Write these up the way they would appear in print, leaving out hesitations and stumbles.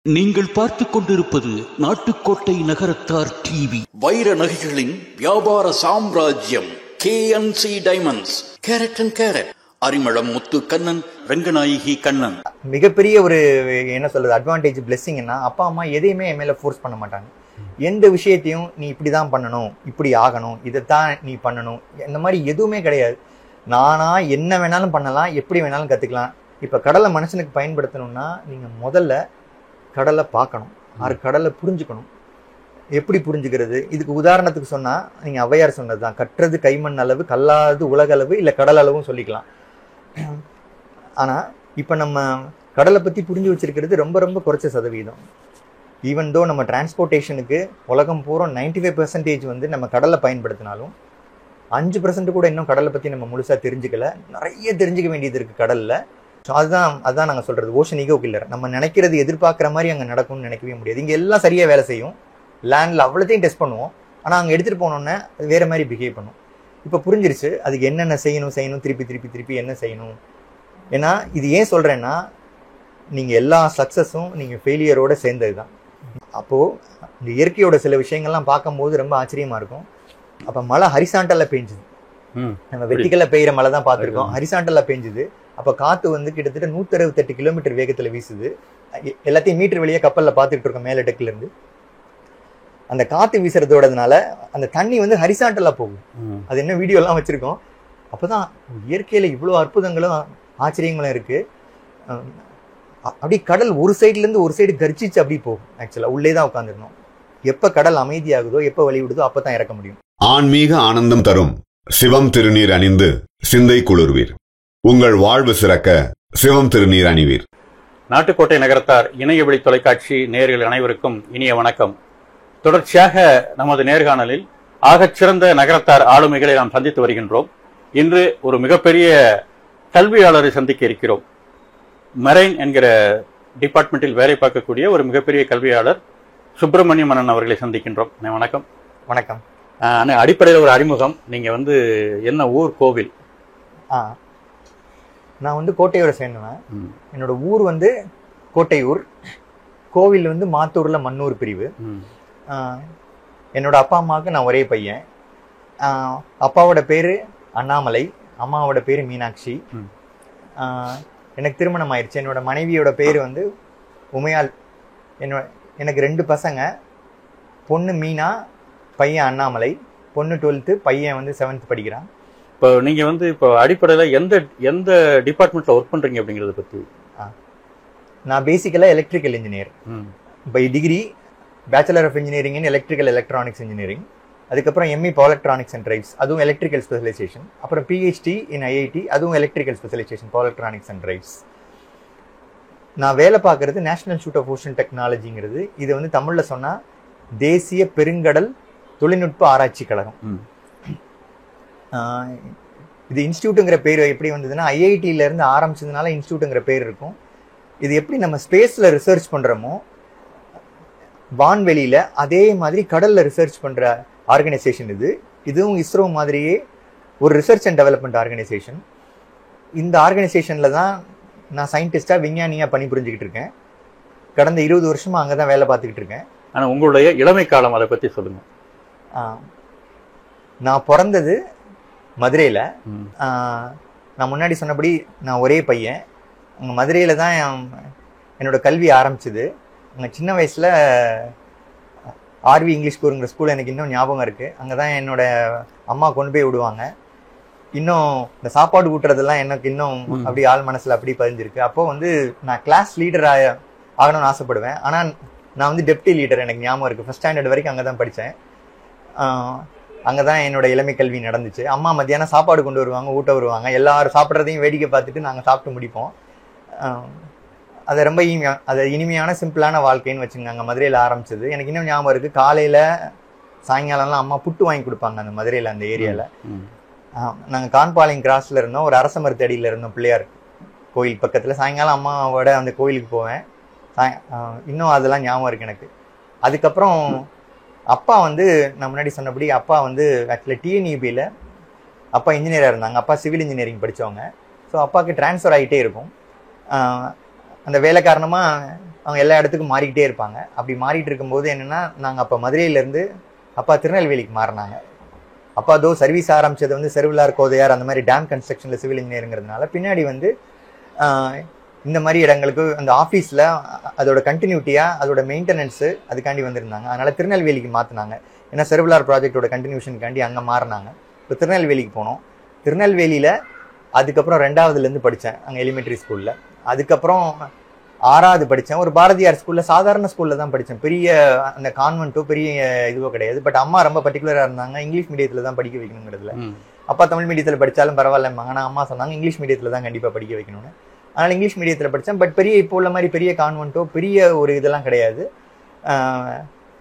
நீங்கள் பார்த்துக் கொண்டிருப்பது நாட்டுக்கோட்டை நகரத்தார் டிவி. வைர நகைகளின் வியாபார சாம்ராஜ்யம் KNC diamonds. Carat and carat. Arimalam Muthu Kannan, Ranganayaki Kannan. மிகப்பெரிய ஒரு என்ன சொல்றது அட்வான்டேஜ் பிளெஸிங்னா, அப்பா அம்மா எதையுமே என் மேல ஃபோர்ஸ் பண்ண மாட்டாங்க. எந்த விஷயத்தையும் நீ இப்படிதான் பண்ணணும், இப்படி ஆகணும், இதைத்தான் நீ பண்ணணும், இந்த மாதிரி எதுவுமே கிடையாது. நானா என்ன வேணாலும் பண்ணலாம், எப்படி வேணாலும் கத்துக்கலாம். இப்ப கடலை மனுஷனுக்கு பயன்படுத்தணும்னா நீங்க முதல்ல கடலை பார்க்கணும், கடலை புரிஞ்சுக்கணும். எப்படி புரிஞ்சுக்கிறது? இதுக்கு உதாரணத்துக்கு சொன்னா, நீங்க ஔவையார் சொன்னதுதான், கற்றது கைமண் அளவு, கல்லாது உலக அளவு, இல்ல கடல் அளவும் சொல்லிக்கலாம். ஆனா இப்ப நம்ம கடலை பத்தி புரிஞ்சு வச்சிருக்கிறது ரொம்ப ரொம்ப குறைச்ச சதவீதம். ஈவன் தோ நம்ம டிரான்ஸ்போர்ட்டேஷனுக்கு உலகம் பூரா 95% வந்து நம்ம கடலை பயன்படுத்தினாலும் 5% கூட இன்னும் கடலை பத்தி நம்ம முழுசா தெரிஞ்சுக்கல. நிறைய தெரிஞ்சுக்க வேண்டியது இருக்கு கடல்ல. அதுதான் நாங்க சொல்றது ஓஷன் ஈகோ கில்லர். நம்ம நினைக்கிறது எதிர்பார்க்கிற மாதிரி அங்க நடக்கும்னு நினைக்கவே முடியாது. இங்க எல்லாம் சரியா வேலை செய்யும், லேண்ட்ல அவ்வளோத்தையும் டெஸ்ட் பண்ணுவோம். ஆனா அங்க எடுத்துட்டு போனோன்னே வேற மாதிரி பிஹேவ் பண்ணும். இப்ப புரிஞ்சிருச்சு அதுக்கு என்னென்ன செய்யணும், திருப்பி என்ன செய்யணும். ஏன்னா இது ஏன் சொல்றேன்னா, நீங்க எல்லா சக்சஸும் நீங்க ஃபெயிலியரோட சேர்ந்ததுதான். அப்போ இந்த இயற்கையோட சில விஷயங்கள்லாம் பார்க்கும்போது ரொம்ப ஆச்சரியமா இருக்கும். அப்ப மழை ஹரிசாண்டல்ல பெஞ்சுது. நம்ம வெட்டிக்கல்ல பெய்யற மழை தான் பார்த்திருக்கோம். ஹரிசாண்டல்ல பெஞ்சுது. அப்ப காத்து வந்து கிட்டத்தட்ட 168 கிலோமீட்டர் வேகத்துல வீசுது. எல்லாத்தையும் மீட்டர் வெளியே கப்பல்ல பார்த்துட்டு இருக்கோம் மேல டெக்ல இருந்து. அந்த காத்து வீசுறதோடதுனால அந்த தண்ணி வந்து ஹரிசாண்டலா போகும். அது என்ன வீடியோ எல்லாம் வச்சிருக்கோம். அப்பதான் இயற்கையில இவ்வளவு அற்புதங்களும் ஆச்சரியங்களும் இருக்கு. அப்படி கடல் ஒரு சைட்ல இருந்து ஒரு சைடு கரிச்சிச்சு அப்படி போகும். ஆக்சுவலா உள்ளேதான் உட்காந்துருந்தோம். எப்ப கடல் அமைதியாகுதோ, எப்ப வழி விடுதோ, அப்பதான் இறக்க முடியும். ஆன்மீக ஆனந்தம் தரும் சிவம் திருநீர் அணிந்து சிந்தை குளிர்வீர். உங்கள் வாழ்வு சிறக்க சிவம் திருநீர் அணிவீர். நாட்டுக்கோட்டை நகரத்தார் இணையவழி தொலைக்காட்சி நேயர்கள் அனைவருக்கும் இனிய வணக்கம். தொடர்ச்சியாக நமது நேர்காணலில் ஆகச்சிறந்த நகரத்தார் ஆளுமைகளை நாம் சந்தித்து வருகின்றோம். இன்று ஒரு மிகப்பெரிய கல்வியாளரை சந்திக்க இருக்கிறோம். மெரைன் என்கிற டிபார்ட்மெண்டில் வேலை பார்க்கக்கூடிய ஒரு மிகப்பெரிய கல்வியாளர் சுப்பிரமணியம் அண்ணன் அவர்களை சந்திக்கின்றோம். வணக்கம். வணக்கம். அடிப்படையில் ஒரு அறிமுகம். நீங்க வந்து என்ன ஊர், கோவில்? நான் வந்து கோட்டையோட சேர்ந்தவன். என்னோட ஊர் வந்து கோட்டையூர், கோவில் வந்து மாத்தூர்ல மன்னூர் பிரிவு. என்னோட அப்பா அம்மாவுக்கு நான் ஒரே பையன். அப்பாவோட பேரு அண்ணாமலை, அம்மாவோட பேரு மீனாட்சி. எனக்கு திருமணம் ஆயிடுச்சு. என்னோட மனைவியோட பேரு வந்து உமையால். எனக்கு 2 பசங்க, பொண்ணு மீனா, பையன் அண்ணாமலை. பொண்ணு 12th, பையன் வந்து 7th படிக்கிறான். இப்போ நீங்க வந்து இப்போ அடிப்படையில் எந்த டிபார்ட்மெண்ட்ல ஒர்க் பண்றீங்க அப்படிங்கறத பத்தி? நான் பேசிக்கலா electrical engineer. By degree bachelor of engineering in electrical electronics engineering. அதுக்கப்புறம் ME power electronics and drives, அதுவும் எலக்ட்ரிக்கல் ஸ்பெஷலைசேஷன். அப்புறம் PhD இன் IIT, அதுவும் electrical specialisation, power electronics and drives. நான் வேலை பார்க்கறது நேஷனல் இன்ஸ்டிடியூட் ஆஃப் ஓஷன் டெக்னாலஜிங்கிறது. இது வந்து தமிழ்ல சொன்னா தேசிய பெருங்கடல் தொழில்நுட்ப ஆராய்ச்சி கழகம். இது இன்ஸ்டியூட்டுங்கிற பேர் எப்படி வந்ததுன்னா, IITல இருந்து ஆரம்பிச்சதுனால இன்ஸ்டியூட்டுங்கிற பேர் இருக்கும். இது எப்படி நம்ம ஸ்பேஸ்ல ரிசர்ச் பண்றோமோ, வான்வெளியில அதே மாதிரி கடல்ல ரிசர்ச் பண்ற ஆர்கனைசேஷன் இது. இதுவும் இஸ்ரோ மாதிரியே ஒரு ரிசர்ச் அண்ட் டெவலப்மெண்ட் ஆர்கனைசேஷன். இந்த ஆர்கனைசேஷன்ல தான் நான் சயின்டிஸ்டா, விஞ்ஞானியா பணிபுரிஞ்சுக்கிட்டு இருக்கேன். கடந்த 20 வருஷமா அங்கதான் வேலை பார்த்துக்கிட்டு இருக்கேன். ஆனா உங்களுடைய இளமை காலம் அதை பத்தி சொல்லுங்க. நான் பிறந்தது மதுரையில. நான் முன்னாடி சொன்னபடி நான் ஒரே பையன். அங்க மதுரையில தான் என்னோட கல்வி ஆரம்பிச்சது. அங்க சின்ன வயசுல RV இங்கிலீஷ் ஸ்கூலுங்கிற ஸ்கூல் எனக்கு இன்னும் ஞாபகம் இருக்கு. அங்கதான் என்னோட அம்மா கொண்டு போய் விடுவாங்க. இன்னும் இந்த சாப்பாடு ஊட்டுறதெல்லாம் எனக்கு இன்னும் அப்படி ஆள் மனசுல அப்படி பதிஞ்சிருக்கு. அப்போ வந்து நான் கிளாஸ் லீடர் ஆகணும்னு ஆசைப்படுவேன். ஆனா நான் வந்து டெப்டி லீடர் எனக்கு ஞாபகம் இருக்கு. ஃபர்ஸ்ட் ஸ்டாண்டர்ட் வரைக்கும் அங்கதான் படித்தேன். அங்கதான் என்னோட இளமை கல்வி நடந்துச்சு. அம்மா மத்தியானம் சாப்பாடு கொண்டு வருவாங்க, ஊட்ட வருவாங்க. எல்லாரும் சாப்பிட்றதையும் வேடிக்கை பார்த்துட்டு நாங்க சாப்பிட்டு முடிப்போம். அது ரொம்ப இனிமையான சிம்பிளான வாழ்க்கைன்னு வச்சுங்க. அங்க மதுரையில ஆரம்பிச்சது எனக்கு இன்னும் ஞாபகம் இருக்கு. காலையில சாயங்காலம்லாம் அம்மா புட்டு வாங்கி கொடுப்பாங்க அந்த மதுரையில, அந்த ஏரியால. நாங்க கான்பாளையம் கிராஸ்ல இருந்தோம், ஒரு அரச மரத்தடியில இருந்தோம், பிள்ளையார் கோயில் பக்கத்துல. சாயங்காலம் அம்மாவோட அந்த கோயிலுக்கு போவேன். இன்னும் அதெல்லாம் ஞாபகம் இருக்கு எனக்கு. அதுக்கப்புறம் அப்பா வந்து நான் முன்னாடி சொன்னபடி அப்பா வந்து ஆக்சுவலி TNEBல அப்பா இன்ஜினியரா இருந்தாங்க. அப்பா சிவில் இன்ஜினியரிங் படிச்சவங்க. ஸோ அப்பாவுக்கு டிரான்ஸ்ஃபர் ஆகிட்டே இருக்கும். அந்த வேலை காரணமா அவங்க எல்லா இடத்துக்கும் மாறிக்கிட்டே இருப்பாங்க. அப்படி மாறிட்டு இருக்கும்போது என்னன்னா, நாங்கள் அப்போ மதுரையிலேருந்து அப்பா திருநெல்வேலிக்கு மாறினாங்க. அப்பா சர்வீஸ் ஆரம்பிச்சது வந்து செருவிலார் கோதையார் அந்த மாதிரி டேம் கன்ஸ்ட்ரக்ஷனில் சிவில் இன்ஜினியருங்கிறதுனால பின்னாடி வந்து இந்த மாதிரி இடங்களுக்கு அந்த ஆஃபீஸில் அதோட கண்டினியூட்டியாக அதோட மெயின்டெனன்ஸு அதுக்காண்டி வந்திருந்தாங்க. அதனால் திருநெல்வேலிக்கு மாற்றினாங்க. ஏன்னா செருவிலார் ப்ராஜெக்டோட கண்டினியூஷனுக்காண்டி அங்கே மாறினாங்க. இப்போ திருநெல்வேலிக்கு போனோம். திருநெல்வேலியில் அதுக்கப்புறம் 2வதுலேருந்து படித்தேன் அங்கே எலிமெண்ட்ரி ஸ்கூலில். அதுக்கப்புறம் 6வது படித்தேன் ஒரு பாரதியார் ஸ்கூலில், சாதாரண ஸ்கூலில் தான் படித்தேன். பெரிய அந்த கான்வென்ட்டோ பெரிய இதுவோ கிடையாது. பட் அம்மா ரொம்ப பர்டிகுலராக இருந்தாங்க, இங்கிலீஷ் மீடியத்தில் தான் படிக்க வைக்கணுங்கிறதுல. அப்பா தமிழ் மீடியத்தில் படித்தாலும் பரவாயில்லம்பாங்க. ஆனால் அம்மா சொன்னாங்க இங்கிலீஷ் மீடியத்தில் தான் கண்டிப்பாக படிக்க வைக்கணும்னு. அதனால் இங்கிலீஷ் மீடியத்தில் படித்தேன். பட் பெரிய இப்போ உள்ள மாதிரி பெரிய கான்வென்ட்டோ பெரிய ஒரு இதெல்லாம் கிடையாது.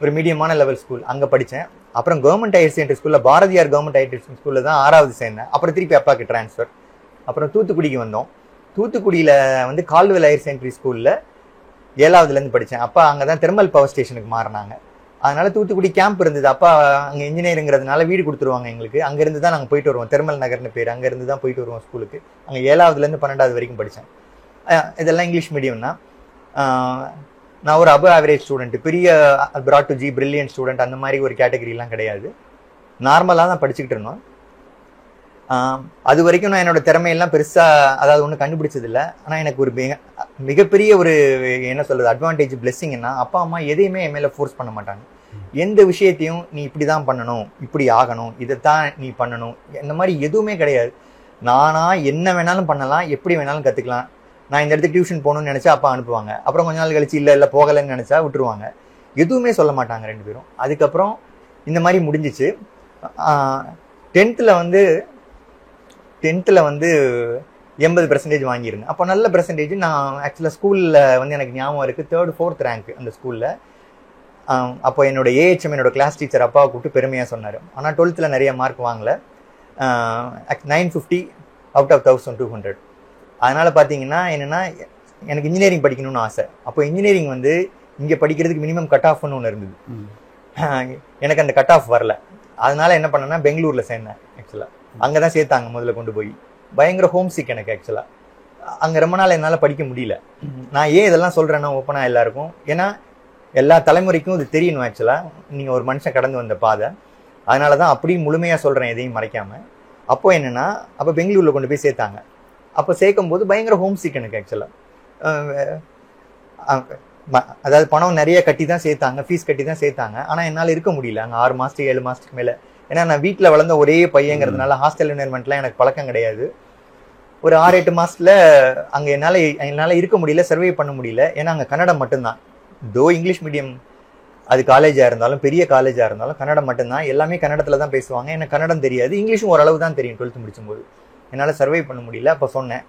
ஒரு மீடியமான லெவல் ஸ்கூல் அங்கே படித்தேன். அப்புறம் கவர்மெண்ட் ஹையர் செகண்டரி ஸ்கூலில், பாரதியார் கவர்மெண்ட் ஹையர் செகண்டரி ஸ்கூலில் தான் 6வது சேர்ந்தேன். அப்புறம் திருப்பி அப்பாவுக்கு ட்ரான்ஸ்ஃபர். அப்புறம் தூத்துக்குடிக்கு வந்தோம். தூத்துக்குடியில் வந்து கால்வெல் ஹையர் செகண்டரி ஸ்கூலில் 7வதுலேருந்து படித்தேன். அப்பா அங்கே தான் தெர்மல் பவர் ஸ்டேஷனுக்கு மாறினாங்க. அதனால தூத்துக்குடி கேம்ப் இருந்தது. அப்பா அங்கே இன்ஜினியருங்கிறதுனால வீடு கொடுத்துருவாங்க எங்களுக்கு. அங்கேருந்து தான் நாங்கள் போயிட்டு வருவோம். தெர்மல் நகர்னு பேர். அங்கேருந்து தான் போயிட்டு வருவோம் ஸ்கூலுக்கு. அங்கே 7வதுலேருந்து 12வது வரைக்கும் படித்தேன். இதெல்லாம் இங்கிலீஷ் மீடியம் தான். நான் ஒரு அபவ் ஆவரேஜ் ஸ்டூடெண்ட், பெரிய Brad to G brilliant student அந்த மாதிரி ஒரு கேட்டகரிலாம் கிடையாது. நார்மலாக தான் படிச்சுக்கிட்டு இருந்தோம். அது வரைக்கும் நான் என்னோட திறமையெல்லாம் பெருசாக அதாவது ஒன்றும் கண்டுபிடிச்சதில்லை. ஆனால் எனக்கு ஒரு மிகப்பெரிய ஒரு என்ன சொல்கிறது அட்வான்டேஜ் பிளெஸ்ஸிங்னா, அப்பா அம்மா எதையுமே என் மேலே ஃபோர்ஸ் பண்ண மாட்டாங்க. எந்த விஷயத்தையும் நீ இப்படி தான் பண்ணணும், இப்படி ஆகணும், இதைத்தான் நீ பண்ணணும், இந்த மாதிரி எதுவுமே கிடையாது. நானா என்ன வேணாலும் பண்ணலாம், எப்படி வேணாலும் கற்றுக்கலாம். நான் இந்த இடத்துக்கு டியூஷன் போகணும்னு நினச்சா அப்பா அனுப்புவாங்க. அப்புறம் கொஞ்ச நாள் கழிச்சு இல்லை போகலைன்னு நினச்சா விட்டுருவாங்க. எதுவுமே சொல்ல மாட்டாங்க 2 பேரும். அதுக்கப்புறம் இந்த மாதிரி முடிஞ்சிச்சு. 10th வந்து 80% வாங்கியிருந்தேன். அப்போ நல்ல பெர்சன்டேஜ். நான் ஆக்சுவலாக ஸ்கூலில் வந்து எனக்கு ஞாபகம் இருக்குது 3rd 4th ரேங்க் அந்த ஸ்கூலில். அப்போ என்னோட ஏஹெச்எம் என்னோட கிளாஸ் டீச்சர் அப்பாவை கூப்பிட்டு பெருமையாக சொன்னார். ஆனால் 12th நிறைய மார்க் வாங்கலை. 950 அவுட் ஆஃப் 1200. அதனால் பார்த்தீங்கன்னா என்னென்னா, எனக்கு இன்ஜினியரிங் படிக்கணும்னு ஆசை. அப்போ இன்ஜினியரிங் வந்து இங்கே படிக்கிறதுக்கு மினிமம் கட் ஆஃப்னு ஒன்று இருந்தது. எனக்கு அந்த கட் ஆஃப் வரல. அதனால என்ன பண்ணேன்னா பெங்களூரில் சேர்ந்தேன். ஆக்சுவலாக அங்கே தான் சேர்த்தாங்க முதல்ல கொண்டு போய். பயங்கர ஹோம் சிக் எனக்கு ஆக்சுவலாக. அங்கே ரொம்ப நாள் என்னால் படிக்க முடியல. நான் ஏன் இதெல்லாம் சொல்கிறேன்னா ஓப்பனாக எல்லாருக்கும், ஏன்னா எல்லா தலைமுறைக்கும் இது தெரியணும். ஆக்சுவலாக நீங்கள் ஒரு மனுஷன் கடந்து வந்த பாதை. அதனால தான் அப்படியும் முழுமையாக சொல்கிறேன், எதையும் மறைக்காமல். அப்போ என்னென்னா, அப்போ பெங்களூரில் கொண்டு போய் சேர்த்தாங்க. அப்போ சேர்க்கும் போது பயங்கர ஹோம் சிக் எனக்கு ஆக்சுவலாக. அதாவது பணம் நிறைய கட்டி தான் சேர்த்தாங்க, ஃபீஸ் கட்டி தான் சேர்த்தாங்க. ஆனால் என்னால் இருக்க முடியல அங்கே 6 மாதத்துக்கு 7 மாதத்துக்கு மேலே. ஏன்னா நான் வீட்டில் வளர்ந்த ஒரே பையங்கிறதுனால ஹாஸ்டல் என்வயர்மெண்ட்லாம் எனக்கு பழக்கம் கிடையாது. ஒரு 6-8 மாதத்தில் அங்கே என்னால் இருக்க முடியல, சர்வே பண்ண முடியல. ஏன்னா அங்கே கன்னடம் மட்டும்தான். இங்கிலீஷ் மீடியம் அது காலேஜாக இருந்தாலும் பெரிய காலேஜாக இருந்தாலும் கன்னடம் மட்டும்தான். எல்லாமே கன்னடத்தில் தான் பேசுவாங்க. எனக்கு கன்னடம் தெரியாது, இங்கிலீஷும் ஓரளவு தான் தெரியும் 12th முடிச்சும்போது. என்னால் சர்வை பண்ண முடியல. அப்போ சொன்னேன்.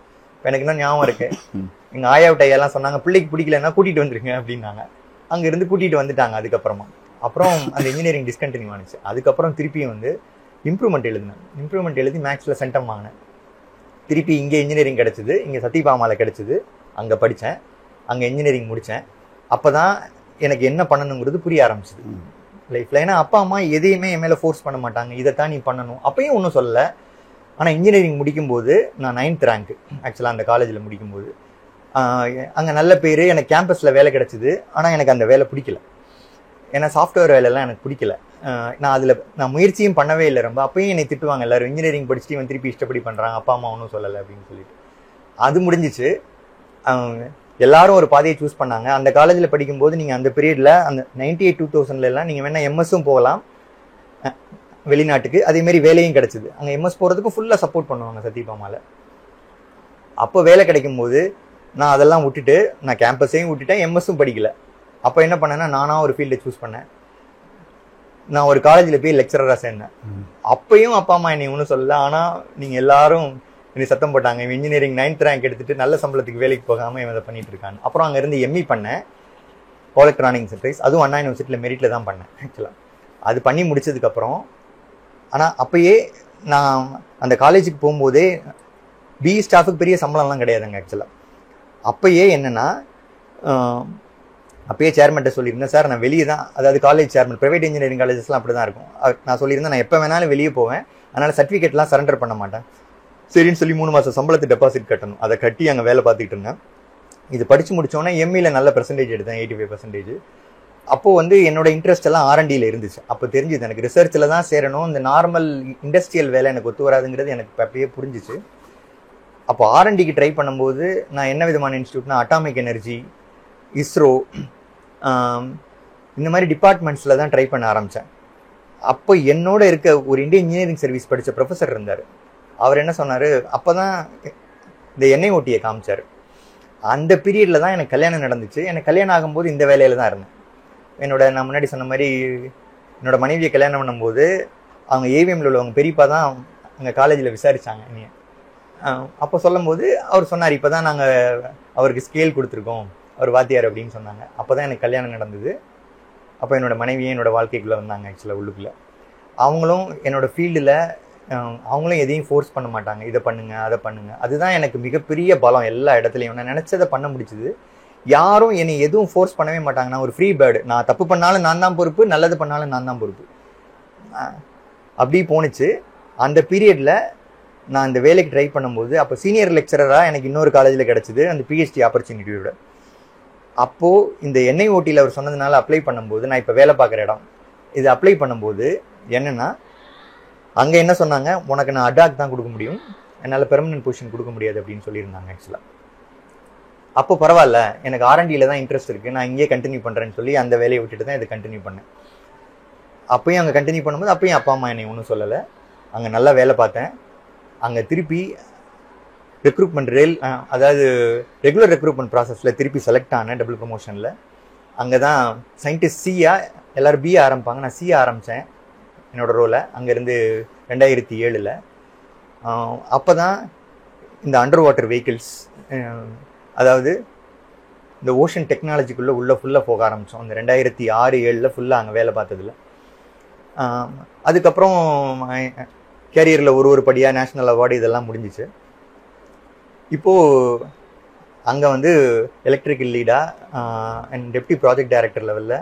எனக்கு இன்னும் ஞாபகம் இருக்கு, எங்கள் ஆயாவிட்ட எல்லாம் சொன்னாங்க, பிள்ளைக்கு பிடிக்கலன்னா கூட்டிகிட்டு வந்துருங்க அப்படின்னாங்க. அங்கேருந்து கூட்டிகிட்டு வந்துட்டாங்க. அப்புறம் அந்த இன்ஜினியரிங் டிஸ்கண்டினியூ ஆனிச்சு. அதுக்கப்புறம் திருப்பியும் வந்து இம்ப்ரூவ்மெண்ட் எழுதி மேக்ஸில் சென்டம் வாங்கினேன். திருப்பி இங்கே இன்ஜினியரிங் கிடச்சிது. இங்கே சத்யபாமாவில் கிடச்சிது. அங்கே படித்தேன். அங்கே இன்ஜினியரிங் முடித்தேன். அப்போ தான் எனக்கு என்ன பண்ணணுங்கிறது புரிய ஆரம்பிச்சிது லைஃப்பில். ஏன்னா அப்பா அம்மா எதையுமே என் மேலே ஃபோர்ஸ் பண்ண மாட்டாங்க, இதைத்தான் நீ பண்ணணும், அப்பயும் ஒன்றும் சொல்லலை. ஆனால் இன்ஜினியரிங் முடிக்கும்போது நான் 9th ரேங்க் ஆக்சுவலாக அந்த காலேஜில் முடிக்கும்போது. அங்கே நல்ல பேர், எனக்கு கேம்பஸில் வேலை கிடச்சிது. ஆனால் எனக்கு அந்த வேலை பிடிக்கல. ஏன்னா சாஃப்ட்வேர் வேலைலாம் எனக்கு பிடிக்கல. நான் முயற்சியும் பண்ணவே இல்லை ரொம்ப. அப்பயும் என்னை திட்டுவாங்க எல்லாரும், இன்ஜினியரிங் படிச்சுட்டு இவன் திருப்பி இஷ்டப்படி பண்ணுறாங்க, அப்பா அம்மா ஒன்றும் சொல்லலை அப்படின்னு சொல்லிட்டு. அது முடிஞ்சிச்சு. எல்லாரும் ஒரு பாதையை சூஸ் பண்ணாங்க. அந்த காலேஜில் படிக்கும்போது நீங்கள் அந்த பீரியடில் அந்த 98-2000 நீங்கள் வேணால் எம்எஸ்ஸும் போகலாம் வெளிநாட்டுக்கு. அதேமாரி வேலையும் கிடச்சிது. அங்கே எம்எஸ் போகிறதுக்கும் ஃபுல்லாக சப்போர்ட் பண்ணுவாங்க சத்யபாமாவில். அப்போ வேலை கிடைக்கும் போது நான் அதெல்லாம் விட்டுட்டு, நான் கேம்பஸையும் விட்டுட்டேன், எம்எஸ்ஸும் படிக்கல. அப்போ என்ன பண்ணேன்னா, நானாக ஒரு ஃபீல்டை சூஸ் பண்ணேன். நான் ஒரு காலேஜில் போய் லெக்சரராக சேர்ந்தேன். அப்பயும் அப்பா அம்மா என்னை ஒன்றும் சொல்லலை. ஆனால் நீங்கள் எல்லாரும் என்னை சத்தம் போட்டாங்க, இவன் இன்ஜினியரிங் 9th ரேங்க் எடுத்துட்டு நல்ல சம்பளத்துக்கு வேலைக்கு போகாமல் இவன் அதை பண்ணிட்டு இருக்காங்க. அப்புறம் அங்கேருந்து எம்இ பண்ணேன், எலக்ட்ரானிக்ஸ் சர்வீஸ். அதுவும் அண்ணா யூனிவர்சிட்டியில் மெரிட்டில் தான் பண்ணேன் ஆக்சுவலாக. அது பண்ணி முடிச்சதுக்கப்புறம், ஆனால் அப்பயே நான் அந்த காலேஜுக்கு போகும்போதே பிஇ ஸ்டாஃபுக்கு பெரிய சம்பளம்லாம் கிடையாதுங்க ஆக்சுவலாக. அப்பயே என்னென்னா, அப்பயே சேர்மன்ட்ட சொல்லியிருந்தேன், சார் நான் வெளியே தான், அதாவது காலேஜ் சேர்மன், ப்ரைவேட் இன்ஜினியரிங் காலேஜஸ்லாம் அப்படி தான் இருக்கும். நான் சொல்லியிருந்தேன், நான் எப்போ வேணாலும் வெளியே போவேன், அதனால் சர்டிஃபிகேட்லாம் சரண்டர் பண்ண மாட்டேன். சரின்னு சொல்லி 3 மாதம் சம்பளத்தை டெபாசிட் கட்டணும். அதை கட்டி அங்கே வேலை பார்த்துக்கிட்டு இருந்தேன். இது படித்து முடித்தோன்னே எம்இயில் நல்ல பெர்சன்டேஜ் எடுத்தேன், 85%. அப்போது வந்து என்னோட இன்ட்ரெஸ்ட் எல்லாம் R&Dயில் இருந்துச்சு. அப்போ தெரிஞ்சுது எனக்கு ரிசர்ச்சில் தான் சேரணும், இந்த நார்மல் இண்டஸ்ட்ரியல் வேலை எனக்கு ஒத்து வராதுங்கிறது எனக்கு அப்பயே புரிஞ்சிச்சு. அப்போ R&Dக்கு ட்ரை பண்ணும்போது நான் என்ன விதமான இன்ஸ்டியூட்னா அட்டாமிக் எனர்ஜி, இஸ்ரோ, இந்த மாதிரி டிபார்ட்மெண்ட்ஸில் தான் ட்ரை பண்ண ஆரம்பித்தேன். அப்போ என்னோட இருக்க ஒரு இந்தியன் இன்ஜினியரிங் சர்வீஸ் படித்த ப்ரொஃபஸர் இருந்தார். அவர் என்ன சொன்னார், அப்போ தான் இந்த NIOTயை காமிச்சார். அந்த பீரியடில் தான் எனக்கு கல்யாணம் நடந்துச்சு. எனக்கு கல்யாணம் ஆகும்போது இந்த வேலையில் தான் இருந்தேன். நான் முன்னாடி சொன்ன மாதிரி என்னோட மனைவியை கல்யாணம் பண்ணும்போது அவங்க ஏவிஎம்ல உள்ளவங்க பெரியப்பா தான் அங்கே காலேஜில் விசாரித்தாங்க என்னைய. அப்போ சொல்லும் போது அவர் சொன்னார், இப்போ தான் நாங்கள் அவருக்கு ஸ்கேல் கொடுத்துருக்கோம், அவர் வாத்தியார் அப்படின்னு சொன்னாங்க. அப்போ தான் எனக்கு கல்யாணம் நடந்தது. அப்போ என்னோட மனைவியும் என்னோட வாழ்க்கைக்குள்ளே வந்தாங்க. ஆக்சுவலாக உள்ளுக்குள்ளே அவங்களும் என்னோட ஃபீல்டில் அவங்களும் எதையும் ஃபோர்ஸ் பண்ண மாட்டாங்க, இதை பண்ணுங்க அதை பண்ணுங்க. அதுதான் எனக்கு மிகப்பெரிய பலம். எல்லா இடத்துலையும் நான் நினச்சதை பண்ண முடிச்சுது. யாரும் என்னை எதுவும் ஃபோர்ஸ் பண்ணவே மாட்டாங்க. நான் ஒரு ஃப்ரீ பேர்டு. நான் தப்பு பண்ணாலும் நான் தான் பொறுப்பு, நல்லது பண்ணாலும் நான் தான் பொறுப்பு. அப்படி போணுச்சு. அந்த பீரியடில் நான் இந்த வேலைக்கு ட்ரை பண்ணும்போது அப்போ சீனியர் லெக்சரராக எனக்கு இன்னொரு காலேஜில் கிடச்சிது, அந்த PhD ஆப்பர்ச்சுனிட்டியோட. அப்போது இந்த NIOTயில் அவர் சொன்னதுனால அப்ளை பண்ணும்போது, நான் இப்போ வேலை பார்க்குற இடம் இது அப்ளை பண்ணும்போது என்னென்னா, அங்கே என்ன சொன்னாங்க, உனக்கு நான் அடாக் தான் கொடுக்க முடியும், என்னால் பெர்மனன்ட் பொசிஷன் கொடுக்க முடியாது அப்படின்னு சொல்லியிருந்தாங்க. ஆக்சுவலாக அப்போ பரவாயில்ல, எனக்கு R&Dயில் தான் இன்ட்ரெஸ்ட் இருக்குது, நான் இங்கே கண்டினியூ பண்ணுறேன்னு சொல்லி அந்த வேலையை விட்டுட்டு தான் இதை கண்டினியூ பண்ணேன். அப்போயும் அங்கே கண்டினியூ பண்ணும்போது அப்போயும் அப்பா அம்மா என்னை ஒன்றும் சொல்லலை. அங்கே நல்லா வேலை பார்த்தேன். அங்கே திருப்பி ரெக்ரூட்மெண்ட் அதாவது ரெகுலர் ரெக்ரூட்மெண்ட் ப்ராசஸில் திருப்பி செலக்ட் ஆனேன், டபுள் ப்ரமோஷனில். அங்கே தான் சயின்டிஸ்ட் சியா, எல்லோரும் பிஏ ஆரம்பிப்பாங்க, நான் சிஏ ஆரம்பித்தேன் என்னோடய ரோலை அங்கேருந்து 2007. அப்போ தான் இந்த அண்டர் வாட்டர் வெஹிக்கிள்ஸ், அதாவது இந்த ஓஷன் டெக்னாலஜிக்குள்ளே ஃபுல்லாக போக ஆரம்பித்தோம். அந்த 2006-07 ஃபுல்லாக அங்கே வேலை பார்த்ததில்ல. அதுக்கப்புறம் கேரியரில் ஒரு படியாக நேஷ்னல் அவார்டு இதெல்லாம் முடிஞ்சிச்சு. இப்போது அங்கே வந்து எலக்ட்ரிக்கல் லீடாக அண்ட் டெப்டி ப்ராஜெக்ட் டைரக்டர் லெவலில்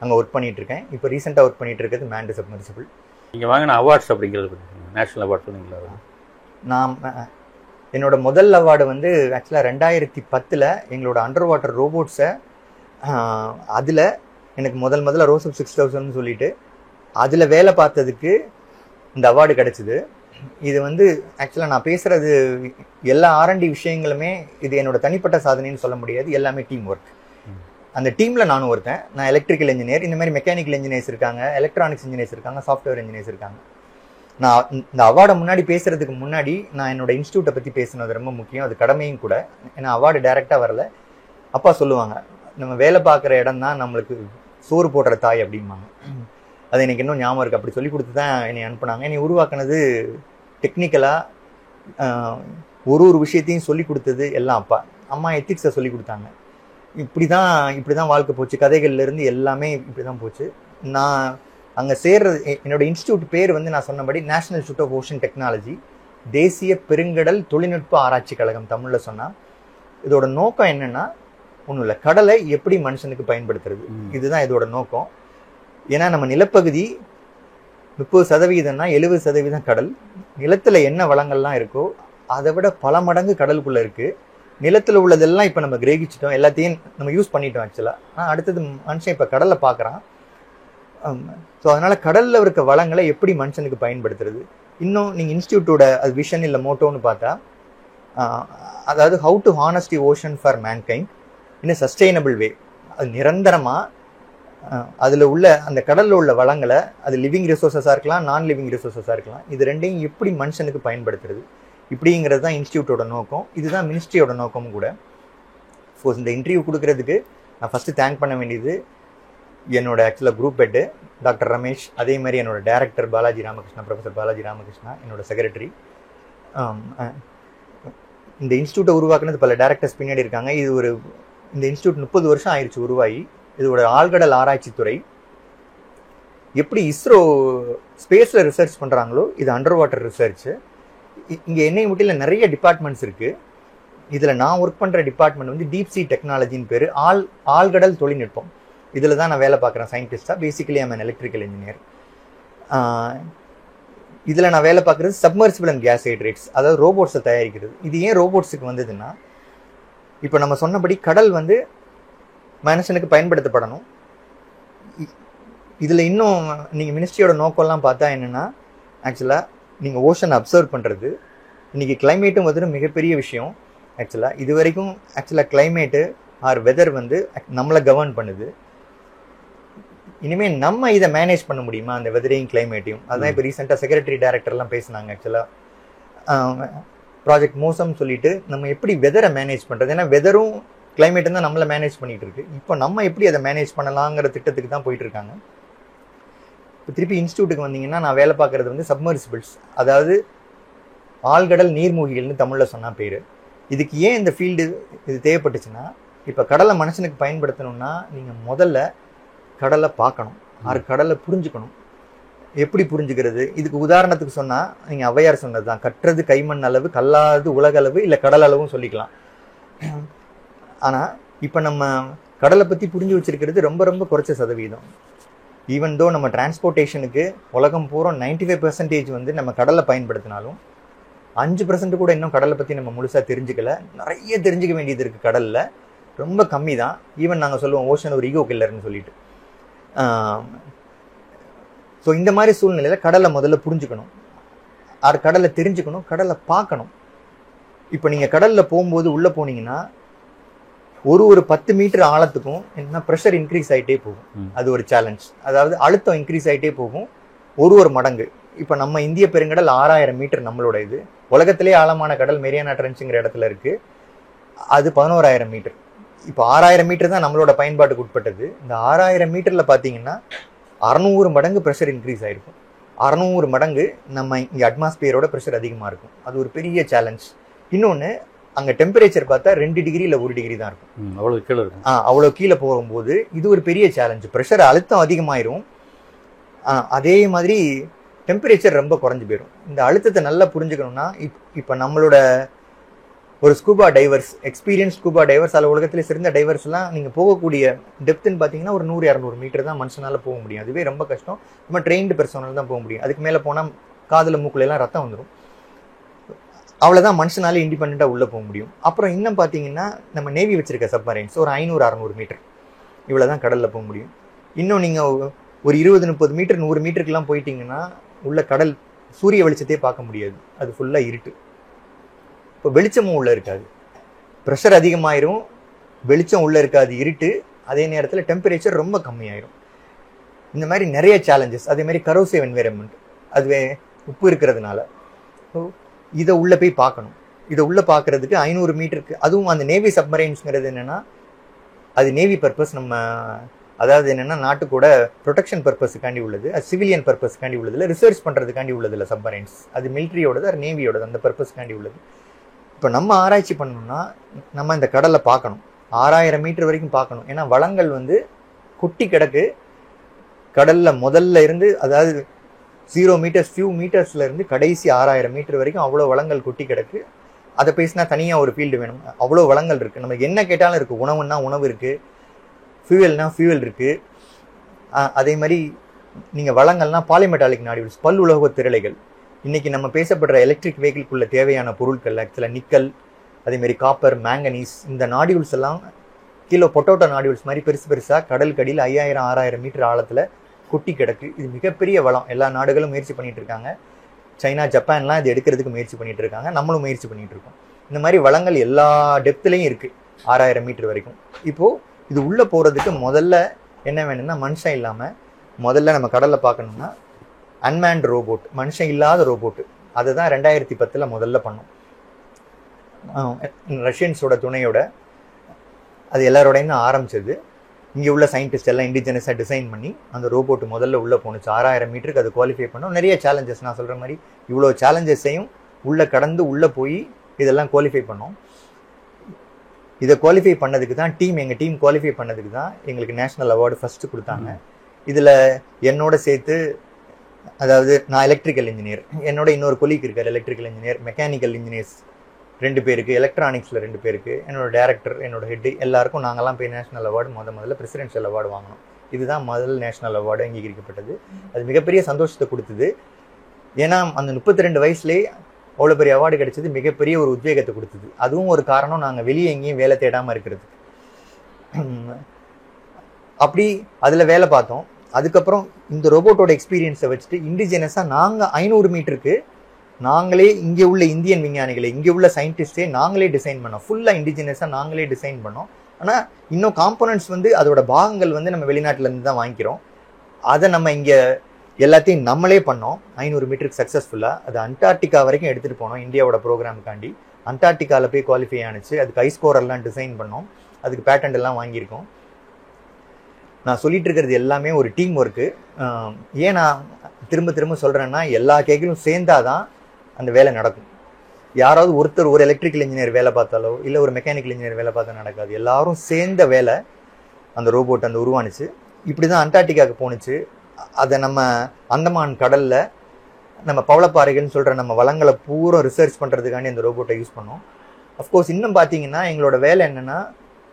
அங்கே ஒர்க் பண்ணிகிட்ருக்கேன். இப்போ ரீசெண்டாக ஒர்க் பண்ணிகிட்டு இருக்கிறது மேண்டு சப்மர்சிபிள். நீங்கள் வாங்கின அவார்ட்ஸ் அப்படிங்கிறது நேஷ்னல் அவார்ட் சொன்னீங்களா? நான் என்னோட முதல் அவார்டு வந்து ஆக்சுவலாக 2010 எங்களோட அண்டர் வாட்டர் ரோபோட்ஸை அதில் எனக்கு முதல்ல ரோசப் 6000 சொல்லிட்டு அதில் வேலை பார்த்ததுக்கு இந்த அவார்டு கிடச்சிது. இது வந்து ஆக்சுவலாக நான் பேசுகிறது எல்லா R&D விஷயங்களுமே இது என்னோட தனிப்பட்ட சாதனைன்னு சொல்ல முடியாது, எல்லாமே டீம் ஒர்க். அந்த டீமில் நானும் ஒருத்தன். நான் எலக்ட்ரிக்கல் இன்ஜினியர், இந்த மாதிரி மெக்கானிக்கல் இன்ஜினியர்ஸ் இருக்காங்க, எலக்ட்ரானிக்ஸ் இன்ஜினியர்ஸ் இருக்காங்க, சாஃப்ட்வேர் இன்ஜினியர்ஸ் இருக்காங்க. நான் இந்த அவார்டை முன்னாடி பேசுகிறதுக்கு முன்னாடி நான் என்னோட இன்ஸ்டியூட்டை பற்றி பேசுனது ரொம்ப முக்கியம், அது கடமையும் கூட. ஏன்னா அவார்டு டைரெக்டாக வரல. அப்பா சொல்லுவாங்க, நம்ம வேலை பார்க்குற இடம் தான் நம்மளுக்கு சோறு போடுற தாய் அப்படிம்பாங்க. அது எனக்கு இன்னும் ஞாபகம் இருக்குது. அப்படி சொல்லி கொடுத்து தான் என்னை அனுப்புனாங்க. என்னை உருவாக்குனது டெக்னிக்கலாக ஒரு விஷயத்தையும் சொல்லி கொடுத்தது எல்லாம் அப்பா. அம்மா எத்திக்ஸை சொல்லி கொடுத்தாங்க. இப்படி தான் வாழ்க்கை போச்சு. கதைகள்லேருந்து எல்லாமே இப்படி தான் போச்சு. நான் அங்கே சேர்றது, என்னோட இன்ஸ்டியூட் பேர் வந்து நான் சொன்னபடி national institute of ocean technology, தேசிய பெருங்கடல் தொழில்நுட்ப ஆராய்ச்சி கழகம் தமிழில் சொன்னால். இதோட நோக்கம் என்னென்னா ஒன்றும் இல்லை, கடலை எப்படி மனுஷனுக்கு பயன்படுத்துறது, இதுதான் இதோட நோக்கம். ஏன்னா நம்ம நிலப்பகுதி 30%னா 70% கடல். நிலத்தில் என்ன வளங்கள்லாம் இருக்கோ அதை விட பல மடங்கு கடலுக்குள்ளே இருக்குது. நிலத்தில் உள்ளதெல்லாம் இப்போ நம்ம கிரகிச்சிட்டோம், எல்லாத்தையும் நம்ம யூஸ் பண்ணிட்டோம் ஆக்சுவலாக. ஆனால் அடுத்தது மனுஷன் இப்போ கடலை பார்க்குறான். ஸோ அதனால் கடலில் இருக்க வளங்களை எப்படி மனுஷனுக்கு பயன்படுத்துறது. இன்னும் நீங்கள் இன்ஸ்டியூட்டோட அது விஷன் இல்லை மோட்டோன்னு பார்த்தா, அதாவது how to harness the ocean for mankind in a sustainable way. அது நிரந்தரமாக அதில் உள்ள அந்த கடலில் உள்ள வளங்களை, அது லிவிங் ரிசோர்ஸஸாக இருக்கலாம், நான் லிவிங் ரிசோர்ஸஸாக இருக்கலாம், இது ரெண்டையும் எப்படி மனுஷனுக்கு பயன்படுத்துறது இப்படிங்கிறது தான் இன்ஸ்டியூட்டோட நோக்கம். இதுதான் மினிஸ்ட்ரியோட நோக்கமும் கூட. ஸோ இந்த இன்டர்வியூ கொடுக்கறதுக்கு நான் ஃபஸ்ட்டு தேங்க் பண்ண வேண்டியது என்னோட ஆக்சுவலாக குரூப் ஹெட்டு டாக்டர் ரமேஷ், அதே மாதிரி என்னோட டைரக்டர் பாலாஜி ராமகிருஷ்ணா, ப்ரொஃபஸர் பாலாஜி ராமகிருஷ்ணா, என்னோட செக்ரட்டரி. இந்த இன்ஸ்டியூட்டை உருவாக்குனது பல டைரக்டர்ஸ் பின்னாடி இருக்காங்க. இந்த இன்ஸ்டியூட் 30 வருஷம் ஆயிடுச்சு உருவாகி. இதோட ஆழ்கடல் ஆராய்ச்சி துறை. எப்படி இஸ்ரோ ஸ்பேஸில் ரிசர்ச் பண்ணுறாங்களோ இது அண்டர் வாட்டர் ரிசர்ச்சு. இங்கே NIOTயில் நிறைய டிபார்ட்மெண்ட்ஸ் இருக்குது. இதில் நான் ஒர்க் பண்ணுற டிபார்ட்மெண்ட் வந்து டீப் சி டெக்னாலஜின்னு பேர், ஆழ்கடல் தொழில்நுட்பம். இதில் தான் நான் வேலை பார்க்குறேன் சயின்டிஸ்டாக. Basically I'm electrical engineer. இதில் நான் வேலை பார்க்குறது சப்மர்சிபிள் அண்ட் கேஸ் ஹைட்ரேட்ஸ், அதாவது ரோபோட்ஸை தயாரிக்கிறது. இது ஏன் ரோபோட்ஸுக்கு வந்ததுன்னா, இப்போ நம்ம சொன்னபடி கடல் வந்து மனுஷனுக்கு பயன்படுத்தப்படணும். இதில் இன்னும் நீங்கள் மினிஸ்ட்ரியோட நோக்கம்லாம் பார்த்தா என்னென்னா, ஆக்சுவலாக நீங்கள் ஓஷன் அப்சர்வ் பண்ணுறது. இன்றைக்கி கிளைமேட்டும் வந்து மிகப்பெரிய விஷயம். ஆக்சுவலாக இது வரைக்கும் கிளைமேட்டு ஆர் வெதர் வந்து நம்மளை கவர்ன் பண்ணுது. இனிமேல் நம்ம இதை மேனேஜ் பண்ண முடியுமா, அந்த வெதரையும் கிளைமேட்டையும்? அதுதான் இப்போ ரீசெண்டாக செக்ரட்டரி டைரக்டர்லாம் பேசினாங்க. ஆக்சுவலாக ப்ராஜெக்ட் மோசம் சொல்லிட்டு நம்ம எப்படி வெதரை மேனேஜ் பண்ணுறது, ஏன்னா வெதரும் கிளைமேட்டும் தான் நம்மளை மேனேஜ் பண்ணிகிட்டு இருக்கு. இப்போ நம்ம எப்படி அதை மேனேஜ் பண்ணலாங்கிற திட்டத்துக்கு தான் போயிட்டு இருக்காங்க. இப்போ திருப்பி இன்ஸ்டியூட்டுக்கு வந்தீங்கன்னா நான் வேலை பார்க்குறது வந்து சப்மர்சிபிள்ஸ், அதாவது ஆழ்கடல் நீர்மூழ்கிகள்னு தமிழில் சொன்னால் பேர். இதுக்கு ஏன் இந்த ஃபீல்டு இது தேவைப்பட்டுச்சுன்னா, இப்போ கடலை மனுஷனுக்கு பயன்படுத்தணும்னா நீங்கள் முதல்ல கடலை பார்க்கணும், கடலை புரிஞ்சுக்கணும். எப்படி புரிஞ்சுக்கிறது? இதுக்கு உதாரணத்துக்கு சொன்னால் நீங்கள் ஔவையார் சொன்னது தான், கற்றது கைமண் அளவு, கல்லாது உலகளவு, இல்லை கடல் அளவும் சொல்லிக்கலாம். ஆனால் இப்போ நம்ம கடலை பற்றி புரிஞ்சு வச்சிருக்கிறது ரொம்ப ரொம்ப குறைச்ச சதவீதம். ஈவன் தோ நம்ம டிரான்ஸ்போர்ட்டேஷனுக்கு உலகம் பூரா 95% வந்து நம்ம கடலை பயன்படுத்தினாலும் 5% கூட இன்னும் கடலை பற்றி நம்ம முழுசாக தெரிஞ்சுக்கல. நிறைய தெரிஞ்சுக்க வேண்டியது இருக்குது கடலில், ரொம்ப கம்மி தான். ஈவன் நாங்கள் சொல்லுவோம் ஓஷன் ஒரு ஈகோ கில்லர்னு சொல்லிட்டு. ஸோ இந்த மாதிரி சூழ்நிலையில் கடலை முதல்ல புரிஞ்சுக்கணும், கடலை தெரிஞ்சுக்கணும், கடலை பார்க்கணும். இப்போ நீங்கள் கடலில் போகும்போது உள்ளே போனீங்கன்னா ஒரு 10 மீட்டர் ஆழத்துக்கும் என்ன ப்ரெஷர் இன்க்ரீஸ் ஆகிட்டே போகும். அது ஒரு சேலஞ்ச். அதாவது அழுத்தம் இன்க்ரீஸ் ஆகிட்டே போகும் ஒரு மடங்கு. இப்போ நம்ம இந்திய பெருங்கடல் 6000 மீட்டர் நம்மளோட இது. உலகத்திலே ஆழமான கடல் மெரியானா ட்ரென்ச்சுங்கிற இடத்துல இருக்கு, அது 11000 மீட்டர். இப்போ 6000 மீட்டர் தான் நம்மளோட பயன்பாட்டுக்கு உட்பட்டது. இந்த 6000 மீட்டர்ல பார்த்தீங்கன்னா 600 மடங்கு ப்ரெஷர் இன்க்ரீஸ் ஆகிருக்கும். 600 மடங்கு நம்ம இங்கே அட்மாஸ்பியரோட ப்ரெஷர் அதிகமாக இருக்கும். அது ஒரு பெரிய சேலஞ்ச். இன்னொன்று, அங்கே டெம்பரேச்சர் பார்த்தா 2 டிகிரி இல்லை 1 டிகிரி தான் இருக்கும். அவ்வளோ கீழே இருக்கும். அவ்வளோ கீழே போகும்போது இது ஒரு பெரிய சேலஞ்ச். ப்ரெஷர் அழுத்தம் அதிகமாயிரும், அதே மாதிரி டெம்பரேச்சர் ரொம்ப குறைஞ்சி போயிடும். இந்த அழுத்தத்தை நல்லா புரிஞ்சுக்கணும்னா, இப்போ நம்மளோட ஒரு scuba divorce, experience scuba divorce, அதில் உலகத்திலே சிறந்த டைவர்ஸ்லாம் நீங்கள் போகக்கூடிய டெப்த்துன்னு பார்த்தீங்கன்னா ஒரு 100-200 மீட்டர் தான் மனுஷனால் போக முடியும். அதுவே ரொம்ப கஷ்டம். ரொம்ப ட்ரெயின்டு பர்சனல் தான் போக முடியும். அதுக்கு மேலே போனால் காதில் மூக்குலாம் ரத்தம் வந்துடும். அவ்வளோதான் மனுஷனால இண்டிபெண்ட்டாக உள்ளே போக முடியும். அப்புறம் இன்னும் பார்த்தீங்கன்னா நம்ம நேவி வச்சிருக்க சப்மரைன்ஸ் ஒரு 500-600 மீட்டர் இவ்வளோ தான் கடலில் போக முடியும். இன்னும் நீங்கள் ஒரு 20-30 மீட்டர் 100 மீட்டருக்குலாம் போயிட்டீங்கன்னா உள்ள கடல் சூரிய வெளிச்சத்தையே பார்க்க முடியாது. அது ஃபுல்லாக இருட்டு. இப்போ வெளிச்சமும் உள்ளே இருக்காது, ப்ரெஷர் அதிகமாயிரும், வெளிச்சம் உள்ளே இருக்காது, இருட்டு. அதே நேரத்தில் டெம்பரேச்சர் ரொம்ப கம்மியாயிரும். இந்த மாதிரி நிறைய சேலஞ்சஸ். அதே மாதிரி கரோசிவ் என்வைரன்மெண்ட், அதுவே உப்பு இருக்கிறதுனால. ஸோ இதை உள்ளே போய் பார்க்கணும். இதை உள்ளே பார்க்கறதுக்கு 500 மீட்டருக்கு, அதுவும் அந்த நேவி சப்மரைன்ஸ்ங்கிறது என்னென்னா அது நேவி பர்பஸ். நம்ம அதாவது என்னென்னா நாட்டுக்கூட ப்ரொடெக்ஷன் பர்பஸுக்காண்டி உள்ளது, அது சிவிலியன் பர்பஸ்க்காண்டி உள்ளது இல்லை, ரிசர்ச் பண்ணுறதுக்காண்டி உள்ளது இல்லை. சப்மரைன்ஸ் அது மிலிட்ரியோடது, அது நேவியோடது, அந்த பர்பஸ்க்காண்டி உள்ளது. இப்போ நம்ம ஆராய்ச்சி பண்ணணும்னா நம்ம இந்த கடலை பார்க்கணும், 6000 மீட்டர் வரைக்கும் பார்க்கணும். ஏன்னா வளங்கள் வந்து கொட்டி கிடக்கு கடலில் முதல்ல இருந்து, அதாவது 0 மீட்டர்ஸ் ஃபியூ மீட்டர்ஸ்ல இருந்து கடைசி 6000 மீட்டர் வரைக்கும் அவ்வளோ வளங்கள் கொட்டி கிடக்கு. அதை பேசினா தனியாக ஒரு ஃபீல்டு வேணும். அவ்வளோ வளங்கள் இருக்குது. நம்ம என்ன கேட்டாலும் இருக்குது. உணவுன்னா உணவு இருக்குது, ஃபியூவல்னா ஃபியூவல் இருக்குது. அதே மாதிரி நீங்கள் வளங்கள்னா பாலிமெட்டாலிக் நாடியூல்ஸ், பல் உலோக திரளைகள். இன்றைக்கி நம்ம பேசப்படுற எலக்ட்ரிக் வெஹிக்கிள்குள்ள தேவையான பொருட்கள் ஆக்சுவலாக நிக்கல், அதேமாரி காப்பர், மேங்கனீஸ், இந்த நாடியூல்ஸ் எல்லாம் கிலோ பொட்டோட்டோ நாடியூல்ஸ் மாதிரி பெருசாக கடல் கடியில் 5000-6000 மீட்டர் ஆழத்தில் கொட்டி கிடக்கு. இது மிகப்பெரிய வளம். எல்லா நாடுகளும் முயற்சி பண்ணிட்டு இருக்காங்க. சைனா, ஜப்பான்லாம் இது எடுக்கிறதுக்கு முயற்சி பண்ணிட்டு இருக்காங்க. நம்மளும் முயற்சி பண்ணிட்டு இருக்கோம். இந்த மாதிரி வளங்கள் எல்லா டெப்த்லையும் இருக்குது, 6000 மீட்டர் வரைக்கும். இப்போது இது உள்ளே போகிறதுக்கு முதல்ல என்ன வேணும்னா, மனுஷன் இல்லாமல் முதல்ல நம்ம கடலில் பார்க்கணும்னா அன்மேண்ட் ரோபோட், மனுஷன் இல்லாத ரோபோட்டு. அதை தான் 2010 முதல்ல பண்ணோம், ரஷ்யன்ஸோட துணையோட. அது எல்லாரோடையும் தான் ஆரம்பிச்சது. இங்கே உள்ள சயின்டிஸ்ட் எல்லாம் இண்டிஜினஸாக டிசைன் பண்ணி அந்த ரோபோட்டு முதல்ல உள்ளே போணுச்சு. 6000 மீட்டருக்கு அது குவாலிஃபை பண்ணோம். நிறைய சேலஞ்சஸ், நான் சொல்கிற மாதிரி இவ்வளோ சேலஞ்சஸையும் உள்ளே கடந்து உள்ளே போய் இதெல்லாம் குவாலிஃபை பண்ணோம். இதை குவாலிஃபை பண்ணதுக்கு தான் எங்கள் டீம் குவாலிஃபை பண்ணதுக்கு தான் எங்களுக்கு நேஷ்னல் அவார்டு ஃபஸ்ட்டு கொடுத்தாங்க. இதில் என்னோட சேர்த்து, அதாவது நான் எலக்ட்ரிக்கல் இன்ஜினியர், என்னோட இன்னொரு கொலீக் இருக்கார் எலக்ட்ரிக்கல் இன்ஜினியர், மெக்கானிக்கல் இன்ஜினியர்ஸ் 2 பேருக்கு, எலக்ட்ரானிக்ஸில் 2 பேருக்கு, என்னோட டேரக்டர், என்னோட ஹெட்டு, எல்லாருக்கும் நாங்கள்லாம் போய் நேஷனல் அவார்டு முதல்ல பிரசிடென்ஷியல் அவார்டு வாங்கினோம். இதுதான் முதல் நேஷனல் அவார்டு அங்கீகரிக்கப்பட்டது. அது மிகப்பெரிய சந்தோஷத்தை கொடுத்தது. ஏன்னா அந்த 32 வயசுலேயே அவ்வளோ பெரிய அவார்டு கிடைச்சது மிகப்பெரிய ஒரு உத்வேகத்தை கொடுத்தது. அதுவும் ஒரு காரணம் நாங்கள் வெளியே எங்கேயும் வேலை தேடாமல் இருக்கிறது. அப்படி அதில் வேலை பார்த்தோம். அதுக்கப்புறம் இந்த ரோபோட்டோட எக்ஸ்பீரியன்ஸை வச்சுட்டு இண்டிஜினஸாக நாங்கள் 500 மீட்டருக்கு நாங்களே இங்கே உள்ள இந்தியன் விஞ்ஞானிகளை, இங்கே உள்ள சயின்டிஸ்டே நாங்களே டிசைன் பண்ணோம். ஃபுல்லாக இண்டிஜினஸாக நாங்களே டிசைன் பண்ணோம். ஆனால் இன்னும் காம்போனன்ட்ஸ் வந்து அதோட பாகங்கள் வந்து நம்ம வெளிநாட்டிலேருந்து தான் வாங்கிக்கிறோம். அதை நம்ம இங்கே எல்லாத்தையும் நம்மளே பண்ணோம். 500 மீட்டருக்கு சக்ஸஸ்ஃபுல்லாக அது அண்டார்டிகா வரைக்கும் எடுத்துகிட்டு போனோம் இந்தியாவோட ப்ரோக்ராமுக்காண்டி. அண்டார்டிகாவில் போய் குவாலிஃபை ஆனிச்சு. அதுக்கு ஐஸ்கோரெல்லாம் டிசைன் பண்ணோம். அதுக்கு பேட்டன்ட் எல்லாம் வாங்கியிருக்கோம். நான் சொல்லிட்டு இருக்கிறது எல்லாமே ஒரு டீம் ஒர்க்கு. ஏன் நான் திரும்ப திரும்ப சொல்கிறேன்னா, எல்லா கேக்கிலும் சேர்ந்தாதான் அந்த வேலை நடக்கும். யாராவது ஒருத்தர் ஒரு எலக்ட்ரிக்கல் இன்ஜினியர் வேலை பார்த்தாலோ இல்லை ஒரு மெக்கானிக்கல் இன்ஜினியர் வேலை பார்த்தா நடக்காது. எல்லாரும் சேர்ந்த வேலை அந்த ரோபோட் அந்த உருவானுச்சு. இப்படி தான் அண்டார்டிகாவுக்கு போணுச்சு. அதை நம்ம அந்தமான் கடலில் நம்ம பவளப்பாறைகள்னு சொல்கிற நம்ம வளங்களை பூரா ரிசர்ச் பண்ணுறதுக்காண்டி அந்த ரோபோட்டை யூஸ் பண்ணோம். அஃப்கோர்ஸ் இன்னும் பார்த்தீங்கன்னா எங்களோட வேலை என்னென்னா,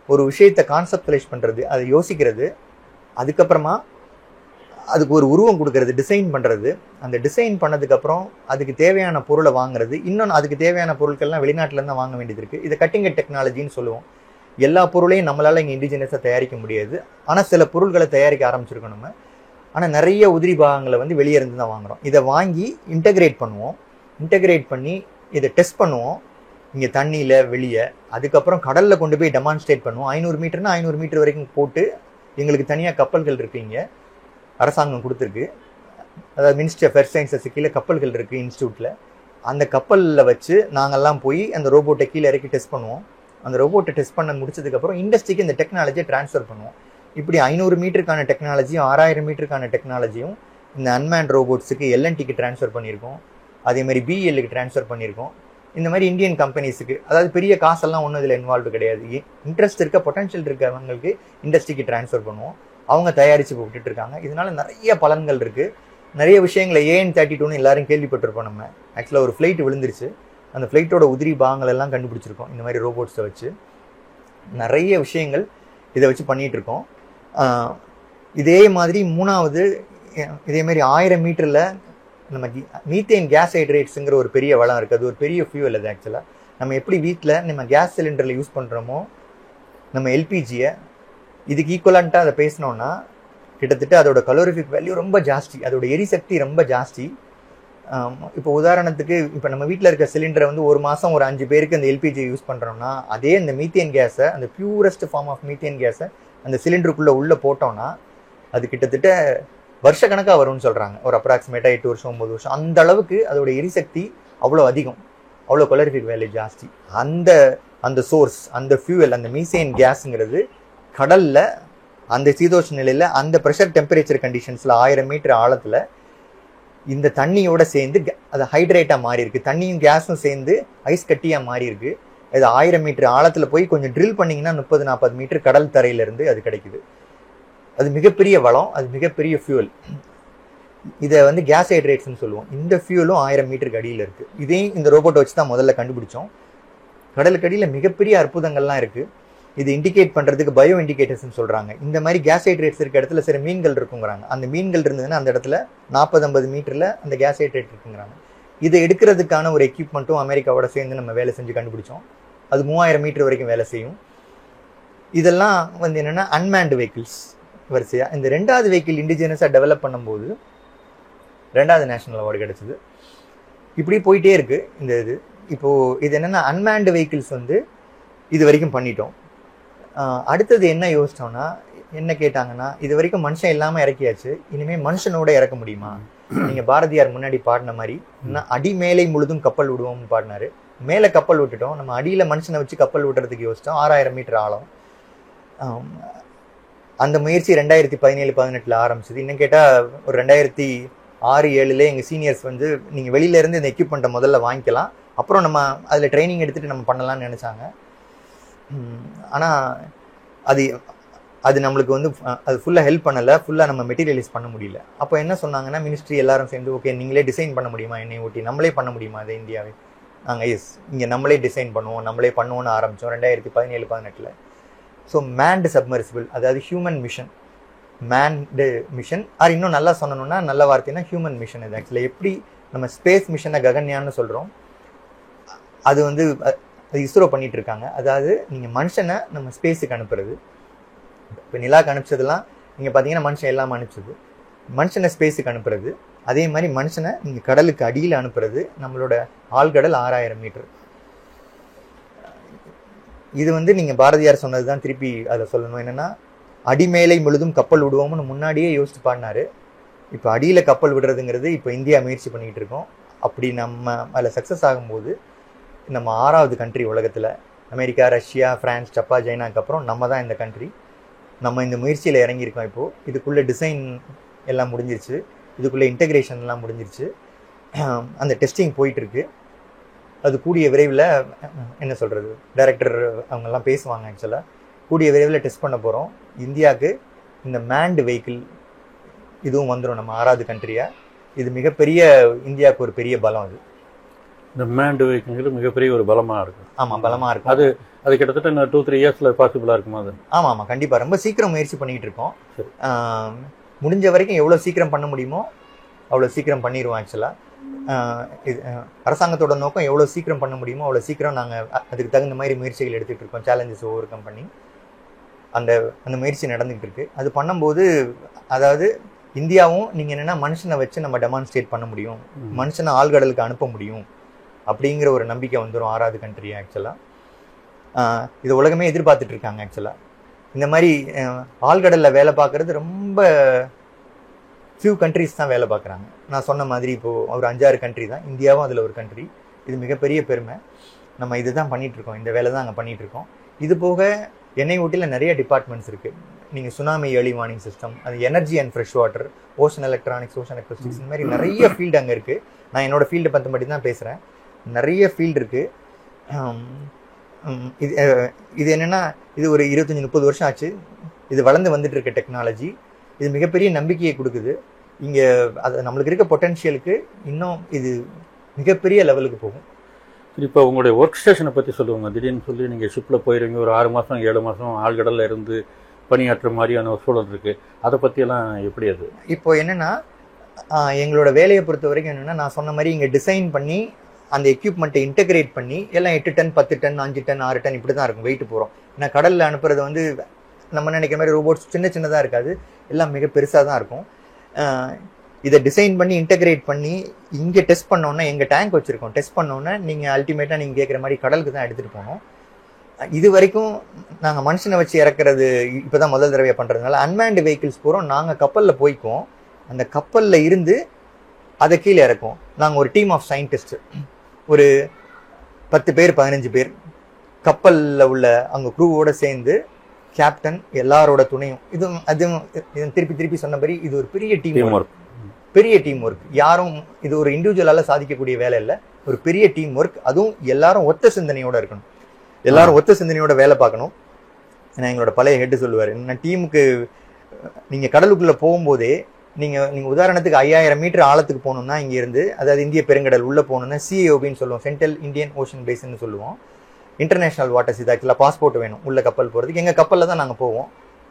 ஒரு விஷயத்தை கான்செப்டலைஸ் பண்ணுறது, அதை யோசிக்கிறது, அதுக்கப்புறமா அதுக்கு ஒரு உருவம் கொடுக்கறது, டிசைன் பண்ணுறது. அந்த டிசைன் பண்ணதுக்கப்புறம் அதுக்கு தேவையான பொருளை வாங்குறது. இன்னொன்று அதுக்கு தேவையான பொருட்கள்லாம் வெளிநாட்டிலேருந்து தான் வாங்க வேண்டியது இருக்குது. இதை கட்டிங் எட் டெக்னாலஜின்னு சொல்லுவோம். எல்லா பொருளையும் நம்மளால் இங்கே இண்டிஜினஸாக தயாரிக்க முடியாது. ஆனால் சில பொருட்களை தயாரிக்க ஆரம்பிச்சிருக்கோம் நம்ம. ஆனால் நிறைய உதிரி பாகங்களை வந்து வெளியே இருந்து தான் வாங்குகிறோம். இதை வாங்கி இன்டகிரேட் பண்ணுவோம். இன்டகிரேட் பண்ணி இதை டெஸ்ட் பண்ணுவோம் இங்கே தண்ணியில் வெளியே. அதுக்கப்புறம் கடலில் கொண்டு போய் டெமான்ஸ்ட்ரேட் பண்ணுவோம். 500 மீட்டர்னா 500 மீட்டர் வரைக்கும் போட்டு எங்களுக்கு தனியாக கப்பல்கள் இருக்குது. இங்கே அரசாங்கம் கொடுத்துருக்கு. அதாவது மினிஸ்ட்ரி ஆஃப் எர்த் சயின்சஸ் கீழே கப்பல்கள் இருக்குது இன்ஸ்டியூட்டில். அந்த கப்பலில் வச்சு நாங்கள்லாம் போய் அந்த ரோபோட்டை கீழே இறக்கி டெஸ்ட் பண்ணுவோம். அந்த ரோபோட்டை டெஸ்ட் பண்ண முடிச்சதுக்கப்புறம் இண்டஸ்ட்ரிக்கு இந்த டெக்னாலஜியை ட்ரான்ஸ்ஃபர் பண்ணுவோம். இப்படி 500 மீட்டருக்கான டெக்னாலஜியும் 6000 மீட்டருக்கான டெக்னாலஜியும் இந்த அன்மேண்ட் ரோபோட்ஸுக்கு எல்என்டிக்கு ட்ரான்ஸ்ஃபர் பண்ணியிருக்கோம். அதேமாதிரி பிஎல்லுக்கு ட்ரான்ஸ்ஃபர் பண்ணியிருக்கோம். இந்த மாதிரி இந்தியன் கம்பெனிஸுக்கு, அதாவது பெரிய காசெல்லாம் ஒன்றும் இதில் இன்வால்வ் கிடையாது. இன்ட்ரெஸ்ட் இருக்க பொட்டன்ஷியல் இருக்கவங்களுக்கு இண்டஸ்ட்ரிக்கு ட்ரான்ஸ்ஃபர் பண்ணுவோம். அவங்க தயாரித்து விட்டுட்டு இருக்காங்க. இதனால நிறைய பலன்கள் இருக்குது. நிறைய விஷயங்களை AN32ன்னு எல்லாரும் கேள்விப்பட்டிருப்போம். நம்ம ஆக்சுவலாக ஒரு ஃப்ளைட் விழுந்துருச்சு. அந்த ஃப்ளைட்டோட உதிரி பாகங்கள் எல்லாம் கண்டுபிடிச்சிருக்கோம் இந்த மாதிரி ரோபோட்ஸை வச்சு. நிறைய விஷயங்கள் இதை வச்சு பண்ணிகிட்டு இருக்கோம். இதே மாதிரி மூணாவது இதேமாரி 1000 மீட்டரில் நம்ம மீத்தேன் கேஸ் ஹைட்ரேட்ஸுங்கிற ஒரு பெரிய வளம் இருக்குது. அது ஒரு பெரிய ஃபியூவல். அது ஆக்சுவலாக நம்ம எப்படி வீட்டில் நம்ம கேஸ் சிலிண்டரில் யூஸ் பண்ணுறோமோ நம்ம எல்பிஜியை, இதுக்கு ஈக்குவலண்ட்டாக அதை பேசினோன்னா கிட்டத்தட்ட அதோட கலோரிஃபிக் வேல்யூ ரொம்ப ஜாஸ்தி, அதோட எரிசக்தி ரொம்ப ஜாஸ்தி. இப்போ உதாரணத்துக்கு இப்போ நம்ம வீட்டில் இருக்க சிலிண்டரை வந்து ஒரு மாதம் ஒரு 5 பேருக்கு அந்த எல்பிஜி யூஸ் பண்ணுறோம்னா, அதே அந்த மீத்தேன் கேஸை, அந்த பியூரஸ்ட் ஃபார்ம் ஆஃப் மீத்தேன் கேஸை அந்த சிலிண்டருக்குள்ளே உள்ளே போட்டோம்னா அது கிட்டத்தட்ட வருஷக்கணக்காக வரும்னு சொல்கிறாங்க. ஒரு அப்ராக்சிமேட்டாக 8 வருஷம் 9 வருஷம். அந்த அளவுக்கு அதோட எரிசக்தி அவ்வளோ அதிகம், அவ்வளோ கலோரிஃபிக் வேல்யூ ஜாஸ்தி. அந்த சோர்ஸ், அந்த ஃபியூவல், அந்த மீத்தேன் கேஸுங்கிறது கடலில் அந்த சீதோஷ்ண நிலையில் அந்த ப்ரெஷர் டெம்பரேச்சர் கண்டிஷன்ஸில் 1000 மீட்டர் ஆழத்தில் இந்த தண்ணியோட சேர்ந்து அது ஹைட்ரேட்டாக மாறி இருக்கு. தண்ணியும் கேஸும் சேர்ந்து ஐஸ் கட்டியாக மாறி இருக்கு. இது 1000 மீட்டர் ஆழத்தில் போய் கொஞ்சம் ட்ரில் பண்ணிங்கன்னா 30-40 மீட்டர் கடல் தரையிலிருந்து அது கிடைக்குது. அது மிகப்பெரிய வளம், அது மிகப்பெரிய ஃபியூவல். இதை வந்து கேஸ் ஹைட்ரேட்ஸ்ன்னு சொல்லுவோம். இந்த ஃபியூவலும் 1000 மீட்டருக்கு அடியில் இருக்குது. இதையும் இந்த ரோபோட்டை வச்சு தான் முதல்ல கண்டுபிடிச்சோம். கடலுக்கு அடியில் மிகப்பெரிய அற்புதங்கள்லாம் இருக்குது. இது இண்டிகேட் பண்ணுறதுக்கு பயோ இண்டிகேட்டர்ஸ்ன்னு சொல்கிறாங்க. இந்த மாதிரி கேஸ் ஹைட்ரேட்ஸ் இருக்க இடத்துல சில மீன்கள் இருக்குங்கிறாங்க. அந்த மீன்கள் இருந்ததுன்னா அந்த இடத்துல 40-50 மீட்டரில் அந்த கேஸ் ஹைட்ரேட் இருக்குங்கிறாங்க. இதை எடுக்கிறதுக்கான ஒரு எக்யூப்மெண்ட்டும் அமெரிக்காவோட சேர்ந்து நம்ம வேலை செஞ்சு கண்டுபிடிச்சோம். அது 3000 மீட்டர் வரைக்கும் வேலை செய்யும். இதெல்லாம் வந்து என்னென்னா அன்மேன்டு வெஹிக்கிள்ஸ் வரிசையாக. இந்த 2வது வெஹிக்கிள் இண்டிஜினஸாக டெவலப் பண்ணும்போது 2வது நேஷனல் அவார்டு கிடச்சிது. இப்படி போயிட்டே இருக்குது இந்த இது. இப்போது இது என்னென்னா அன்மேன்டு வெஹிக்கிள்ஸ் வந்து இது வரைக்கும் பண்ணிட்டோம். அடுத்தது என்ன யோசிச்சோம்னா, என்ன கேட்டாங்கன்னா, இது வரைக்கும் மனுஷன் இல்லாமல் இறக்கியாச்சு, இனிமேல் மனுஷனோட இறக்க முடியுமா? நீங்கள் பாரதியார் முன்னாடி பாடின மாதிரி அடி மேலே முழுதும் கப்பல் விடுவோம்னு பாடினாரு. மேலே கப்பல் விட்டுட்டோம், நம்ம அடியில் மனுஷனை வச்சு கப்பல் விட்டுறதுக்கு யோசித்தோம். 6000 மீட்டர் ஆழம். அந்த முயற்சி 2017-18 ஆரம்பிச்சது. இன்னும் கேட்டால் ஒரு 2006-7 எங்கள் சீனியர்ஸ் வந்து நீங்கள் வெளியிலேருந்து இந்த எக்யூப்மெண்ட்டை முதல்ல வாங்கிக்கலாம், அப்புறம் நம்ம அதில் ட்ரைனிங் எடுத்துகிட்டு நம்ம பண்ணலாம்னு நினச்சாங்க. ஆனால் அது நம்மளுக்கு வந்து அது ஃபுல்லாக ஹெல்ப் பண்ணலை, ஃபுல்லாக நம்ம மெட்டீரியலைஸ் பண்ண முடியல. அப்போ என்ன சொன்னாங்கன்னா, மினிஸ்ட்ரி எல்லாரும் சேர்ந்து ஓகே நீங்களே டிசைன் பண்ண முடியுமா, என்னை ஓட்டி நம்மளே பண்ண முடியுமா அதை இந்தியாவே? நாங்கள் இங்கே நம்மளே டிசைன் பண்ணுவோம், நம்மளே பண்ணுவோன்னு ஆரம்பித்தோம் 2017-18. ஸோ மேன்டு சப்மர்சிபிள், அதாவது ஹியூமன் மிஷன், மேன்டு மிஷன், அது இன்னும் நல்லா சொன்னோம்னா நல்ல வார்த்தைன்னா ஹியூமன் மிஷன். இது ஆக்சுவலாக எப்படி நம்ம ஸ்பேஸ் மிஷனை ககன்யான்னு சொல்கிறோம், அது வந்து அது இஸ்ரோ பண்ணிட்டு இருக்காங்க. அதாவது நீங்கள் மனுஷனை நம்ம ஸ்பேஸுக்கு அனுப்புறது. இப்போ நிலாக்கு அனுப்பிச்சதெல்லாம் நீங்கள் பார்த்தீங்கன்னா மனுஷன் எல்லாம் அனுப்பிச்சது. மனுஷனை ஸ்பேஸுக்கு அனுப்புறது, அதே மாதிரி மனுஷனை நீங்கள் கடலுக்கு அடியில் அனுப்புறது. நம்மளோட ஆழ்கடல் 6000 மீட்டர். இது வந்து நீங்கள் பாரதியார் சொன்னது தான் திருப்பி அதை சொல்லணும். என்னென்னா, அடிமேலை முழுதும் கப்பல் விடுவோம்னு முன்னாடியே யோசிச்சு பாடினாரு. இப்போ அடியில் கப்பல் விடுறதுங்கிறது இப்போ இந்தியா முயற்சி பண்ணிக்கிட்டு இருக்கோம். அப்படி நம்ம அதில் சக்ஸஸ் ஆகும்போது நம்ம 6வது கண்ட்ரி உலகத்தில். அமெரிக்கா, ரஷ்யா, ஃப்ரான்ஸ், ஜப்பா, சைனாக்கு அப்புறம் நம்ம தான் இந்த கண்ட்ரி. நம்ம இந்த முயற்சியில் இறங்கியிருக்கோம். இப்போது இதுக்குள்ளே டிசைன் எல்லாம் முடிஞ்சிருச்சு, இதுக்குள்ளே இன்டெகிரேஷன்லாம் முடிஞ்சிருச்சு, அந்த டெஸ்டிங் போயிட்டுருக்கு. அது கூடிய விரைவில் என்ன சொல்கிறது, டைரக்டர் அவங்கெல்லாம் பேசுவாங்க. ஆக்சுவலாக கூடிய விரைவில் டெஸ்ட் பண்ண போகிறோம். இந்தியாவுக்கு இந்த மேன்டு வெஹிக்கிள் இதுவும் வந்துடும் நம்ம 6வது கண்ட்ரியாக. இது மிகப்பெரிய இந்தியாவுக்கு ஒரு பெரிய பலம். அது இந்த மேன்டு வெஹிக்கிள் மிகப்பெரிய ஒரு பலமாக இருக்கும். ஆமாம், பலமாக இருக்கும். அது கிட்டத்தட்ட 2-3 இயர்ஸில் பாசிபிளாக இருக்குமா? அது ஆமாம் ஆமாம், கண்டிப்பாக. ரொம்ப சீக்கிரம் முயற்சி பண்ணிகிட்டு இருக்கோம். முடிஞ்ச வரைக்கும் எவ்வளோ சீக்கிரம் பண்ண முடியுமோ அவ்வளோ சீக்கிரம் பண்ணிடுவோம். ஆக்சுவலாக இது அரசாங்கத்தோட நோக்கம் எவ்வளோ சீக்கிரம் பண்ண முடியுமோ அவ்வளோ சீக்கிரம் நாங்கள் அதுக்கு தகுந்த மாதிரி முயற்சிகள் எடுத்துகிட்டு இருக்கோம். சேலஞ்சஸ் ஓவர் கம் பண்ணி அந்த முயற்சி நடந்துகிட்டு இருக்கு. அது பண்ணும்போது அதாவது இந்தியாவும் நீங்கள் என்னென்னா மனுஷனை வச்சு நம்ம டெமான்ஸ்ட்ரேட் பண்ண முடியும், மனுஷனை ஆழ்கடலுக்கு அனுப்ப முடியும் அப்படிங்கிற ஒரு நம்பிக்கை வந்துடும் 6வது கண்ட்ரி. ஆக்சுவலாக இது உலகமே எதிர்பார்த்துட்டு இருக்காங்க. ஆக்சுவலாக இந்த மாதிரி ஆழ்கடலில் வேலை பார்க்குறது ரொம்ப ஃபியூ கண்ட்ரிஸ் தான் வேலை பார்க்குறாங்க. நான் சொன்ன மாதிரி இப்போது ஒரு 5-6 கண்ட்ரி தான், இந்தியாவும் அதில் ஒரு கண்ட்ரி. இது மிகப்பெரிய பெருமை. நம்ம இது தான் பண்ணிகிட்ருக்கோம், இந்த வேலை தான் அங்கே பண்ணிகிட்ருக்கோம். இது போக எண்ணெய் ஊட்டியில் நிறைய டிபார்ட்மெண்ட்ஸ் இருக்குது. நீங்கள் சுனாமி ஏர்லி வார்னிங் சிஸ்டம், அது energy and fresh water, ocean electronics, ocean acoustics, இந்த மாதிரி நிறைய ஃபீல்டு அங்கே இருக்குது. நான் என்னோடய ஃபீல்டை பற்றி மட்டும் தான் பேசுகிறேன். நிறைய ஃபீல்டு இருக்குது. இது என்னென்னா, இது ஒரு 25-30 வருஷம் ஆச்சு. இது வளர்ந்து வந்துட்டு இருக்க டெக்னாலஜி. இது மிகப்பெரிய நம்பிக்கையை கொடுக்குது. இங்கே அது நம்மளுக்கு இருக்க பொட்டென்ஷியலுக்கு இன்னும் இது மிகப்பெரிய லெவலுக்கு போகும். இப்போ உங்களுடைய ஒர்க் ஸ்டேஷனை பற்றி சொல்லுவாங்க. திடீர்னு சொல்லி நீங்கள் ஷிப்பில் போயிருவீங்க, ஒரு 6 மாதம் 7 மாதம் ஆழ்கடலில் இருந்து பணியாற்ற மாதிரியான ஒரு சூழல் இருக்குது. அதை பற்றியெல்லாம் எப்படி? அது இப்போ என்னென்னா, எங்களோட வேலையை பொறுத்த வரைக்கும் என்னென்னா, நான் சொன்ன மாதிரி இங்கே டிசைன் பண்ணி அந்த எக்யூப்மெண்ட்டை இன்டெகிரேட் பண்ணி எல்லாம் 8 டன் 10 டன் 5 டன் 6 டன் இப்படி தான் இருக்கும் வெயிட் போகிறோம். ஏன்னா கடலில் அனுப்புறது வந்து நம்ம நினைக்கிற மாதிரி ரோபோட்ஸ் சின்னதாக இருக்காது, எல்லாம் மிக பெருசாக தான் இருக்கும். இதை டிசைன் பண்ணி இன்டெகிரேட் பண்ணி இங்கே டெஸ்ட் பண்ணோன்னா, எங்கள் டேங்க் வச்சுருக்கோம், டெஸ்ட் பண்ணோன்னா நீங்கள் அல்டிமேட்டாக நீங்கள் கேட்குற மாதிரி கடலுக்கு தான் எடுத்துகிட்டு போகணும். இது வரைக்கும் நாங்கள் மனுஷனை வச்சு இறக்குறது இப்போ தான் முதல் தடவையாக பண்ணுறதுனால அன்மேன்டு வெஹிக்கிள்ஸ் போகிறோம். நாங்கள் கப்பலில் போய்க்குவோம், அந்த கப்பலில் இருந்து அதை கீழே இறக்கும். நாங்கள் ஒரு டீம் ஆஃப் சயின்டிஸ்ட், ஒரு 10 பேர் 15 பேர் கப்பலில் உள்ள அங்கே க்ரூவோடு சேர்ந்து, கேப்டன் எல்லாரோட துணையும், அதுவும் திருப்பி சொன்னபடி இது ஒரு பெரிய டீம் ஒர்க். பெரிய டீம் ஒர்க். யாரும் இது ஒரு இண்டிவிஜுவலால் சாதிக்கக்கூடிய வேலை இல்லை, ஒரு பெரிய டீம் ஒர்க். அதுவும் எல்லாரும் ஒத்த சிந்தனையோடு இருக்கணும், எல்லாரும் ஒத்த சிந்தனையோட வேலை பார்க்கணும். ஏன்னா எங்களோட பழைய ஹெட்டு சொல்லுவார், என்ன டீமுக்கு நீங்கள் கடலுக்குள்ளே போகும்போதே நீங்கள் உதாரணத்துக்கு 5000 மீட்டர் ஆழத்துக்கு போகணுன்னா இங்கேருந்து, அதாவது இந்திய பெருங்கடல் உள்ளே போகணுன்னா CIOBன்னு சொல்லுவோம், சென்ட்ரல் இந்தியன் ஓஷன் பேசின்னு சொல்லுவோம். International waters. இது ஆக்சுவலாக பாஸ்போர்ட் வேணும் உள்ள கப்பல் போகிறதுக்கு. எங்கள் கப்பலில் தான் நாங்கள் போவோம்.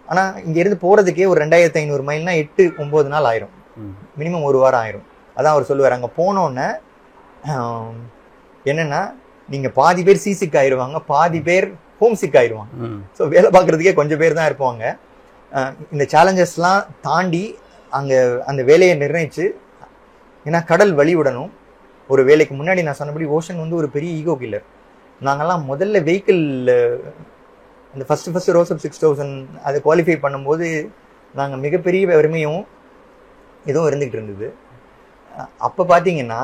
ஆனால் இங்கேருந்து போகிறதுக்கே ஒரு 2500 மைல்னா 8-9 நாள் ஆயிரும், மினிமம் 1 வாரம் ஆயிரும். அதான் அவர் சொல்லுவார், அங்கே போனோன்னே என்னென்னா நீங்கள் பாதி பேர் சீசிக் ஆயிடுவாங்க, பாதி பேர் ஹோம் சிக் ஆயிடுவாங்க. ஸோ வேலை பார்க்குறதுக்கே கொஞ்சம் பேர் தான் இருப்பாங்க. இந்த சேலஞ்சஸ்லாம் தாண்டி அங்கே அந்த வேலையை நிர்ணயிச்சு, ஏன்னா கடல் வழி விடணும். ஒரு வேலைக்கு முன்னாடி நான் சொன்னபடி ஓஷன் வந்து ஒரு பெரிய ஈகோ கில்லர். நாங்கள்லாம் முதல்ல வெஹிக்கிள் அந்த ஃபஸ்ட்டு ரோசப் 6000 அதை குவாலிஃபை பண்ணும்போது நாங்கள் மிகப்பெரிய பெருமையும் இதுவும் இருந்துகிட்டு இருந்தது. அப்போ பார்த்தீங்கன்னா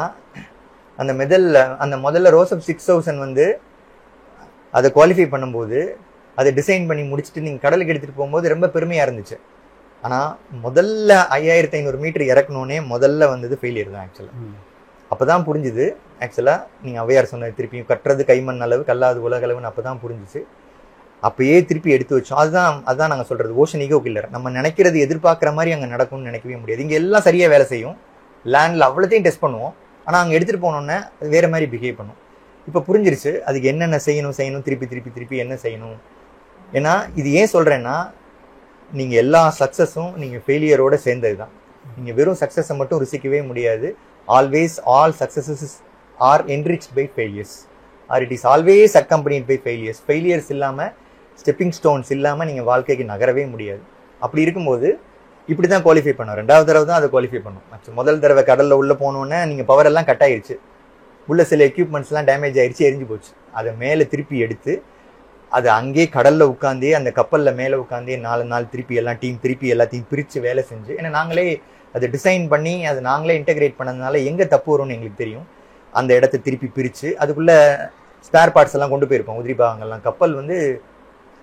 அந்த முதல்ல ரோசப் 6000 வந்து அதை குவாலிஃபை பண்ணும்போது அதை டிசைன் பண்ணி முடிச்சுட்டு நீங்கள் கடலுக்கு எடுத்துகிட்டு போகும்போது ரொம்ப பெருமையாக இருந்துச்சு. ஆனால் முதல்ல 5500 மீட்டர் இறக்கணுன்னே முதல்ல வந்தது ஃபெயிலியர் தான். அப்போ தான் புரிஞ்சுது. ஆக்சுவலாக நீங்கள் ஔவையார் சொன்னது, திருப்பியும் கட்டுறது கைமண் அளவு கல்லாது உலகளவுன்னு அப்போ தான் புரிஞ்சிச்சு. அப்போயே திருப்பி எடுத்து வச்சோம். அதுதான் நாங்கள் சொல்கிறது ஓஷன் ஈகோ கில்லர். நம்ம நினைக்கிறது எதிர்பார்க்குற மாதிரி அங்கே நடக்கும்னு நினைக்கவே முடியாது. இங்கே எல்லாம் சரியாக வேலை செய்யும், லேண்டில் அவ்வளோத்தையும் டெஸ்ட் பண்ணுவோம். ஆனால் அங்கே எடுத்துகிட்டு போனோன்னே அது வேறு மாதிரி பிஹேவ் பண்ணும். இப்போ புரிஞ்சிருச்சு அதுக்கு என்னென்ன செய்யணும், திருப்பி என்ன செய்யணும். ஏன்னா இது ஏன் சொல்கிறேன்னா, நீங்கள் எல்லா சக்ஸஸும் நீங்கள் ஃபெயிலியரோடு சேர்ந்தது தான். நீங்கள் வெறும் சக்ஸஸை மட்டும் ருசிக்கவே முடியாது. Always all successes are enriched by failures. Or it is always accompanied by failures இல்லாமல், ஸ்டெப்பிங் ஸ்டோன்ஸ் இல்லாமல் நீங்கள் வாழ்க்கைக்கு நகரவே முடியாது. அப்படி இருக்கும்போது இப்படி தான் குவாலிஃபை பண்ணோம். 2வது தடவை தான் அதை குவாலிஃபை பண்ணோம். முதல் தடவை கடலில் உள்ளே போனோன்னே நீங்கள் பவர் எல்லாம் கட் ஆயிடுச்சு, உள்ள சில எக்யூப்மெண்ட்ஸ்லாம் டேமேஜ் ஆயிடுச்சு, எரிஞ்சு போச்சு. அதை மேலே திருப்பி எடுத்து அது அங்கேயே கடலில் உட்காந்தே, அந்த கப்பலில் மேலே உட்காந்தே 4 நாள் திருப்பி எல்லாத்தையும் பிரித்து வேலை செஞ்சு, ஏன்னா நாங்களே அதை டிசைன் பண்ணி அதை நாங்களே இன்டெகிரேட் பண்ணதுனால எங்கே தப்பு வரும்னு எங்களுக்கு தெரியும். அந்த இடத்த திருப்பி பிரித்து அதுக்குள்ளே ஸ்பேர் பார்ட்ஸ் எல்லாம் கொண்டு போயிருப்போம், உதிரி பாகங்கள்லாம். கப்பல் வந்து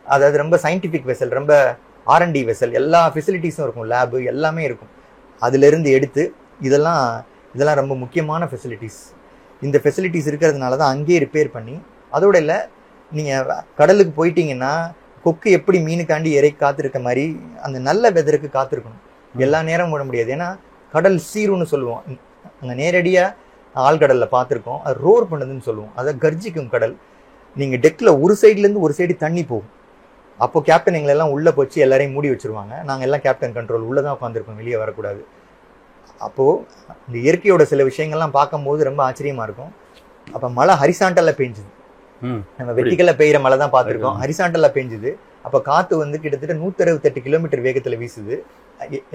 அதாவது ரொம்ப சயின்டிஃபிக் வெசல், ரொம்ப R&D வெசல், எல்லா ஃபெசிலிட்டிஸும் இருக்கும், லேபு எல்லாமே இருக்கும். அதிலிருந்து எடுத்து இதெல்லாம் ரொம்ப முக்கியமான ஃபெசிலிட்டிஸ். இந்த ஃபெசிலிட்டிஸ் இருக்கிறதுனால தான் அங்கேயே ரிப்பேர் பண்ணி, அதோட இல்லை நீங்கள் கடலுக்கு போயிட்டீங்கன்னா கொக்கு எப்படி மீனுக்காண்டி இறைக்கு காத்திருக்க மாதிரி அந்த நல்ல வெதருக்கு காத்திருக்கணும். எல்லா நேரம் விட முடியாது. ஏன்னா கடல் சீருன்னு சொல்லுவோம், அங்கே நேரடியாக ஆழ்கடலில் பார்த்துருக்கோம். அது ரோர் பண்ணுதுன்னு சொல்லுவோம், அதை கர்ஜிக்கும் கடல். நீங்கள் டெக்கில் ஒரு சைட்லேருந்து ஒரு சைடு தண்ணி போகும். அப்போ கேப்டன் எங்களெல்லாம் உள்ளே போச்சு எல்லாரையும் மூடி வச்சுருவாங்க. நாங்கள் எல்லாம் கேப்டன் கண்ட்ரோல் உள்ளே தான் உட்காந்துருப்போம், வெளியே வரக்கூடாது. அப்போது இந்த இயற்கையோட சில விஷயங்கள்லாம் பார்க்கும்போது ரொம்ப ஆச்சரியமாக இருக்கும். அப்போ மழை ஹரிசாண்டலில் பெஞ்சுது. நம்ம வெட்டிக்கலில் பெய்கிற மழை தான் பார்த்துருக்கோம், ஹரிசாண்டலில் பெஞ்சுது. அப்போ காற்று வந்து கிட்டத்தட்ட 168 கிலோமீட்டர் வேகத்தில் வீசுது.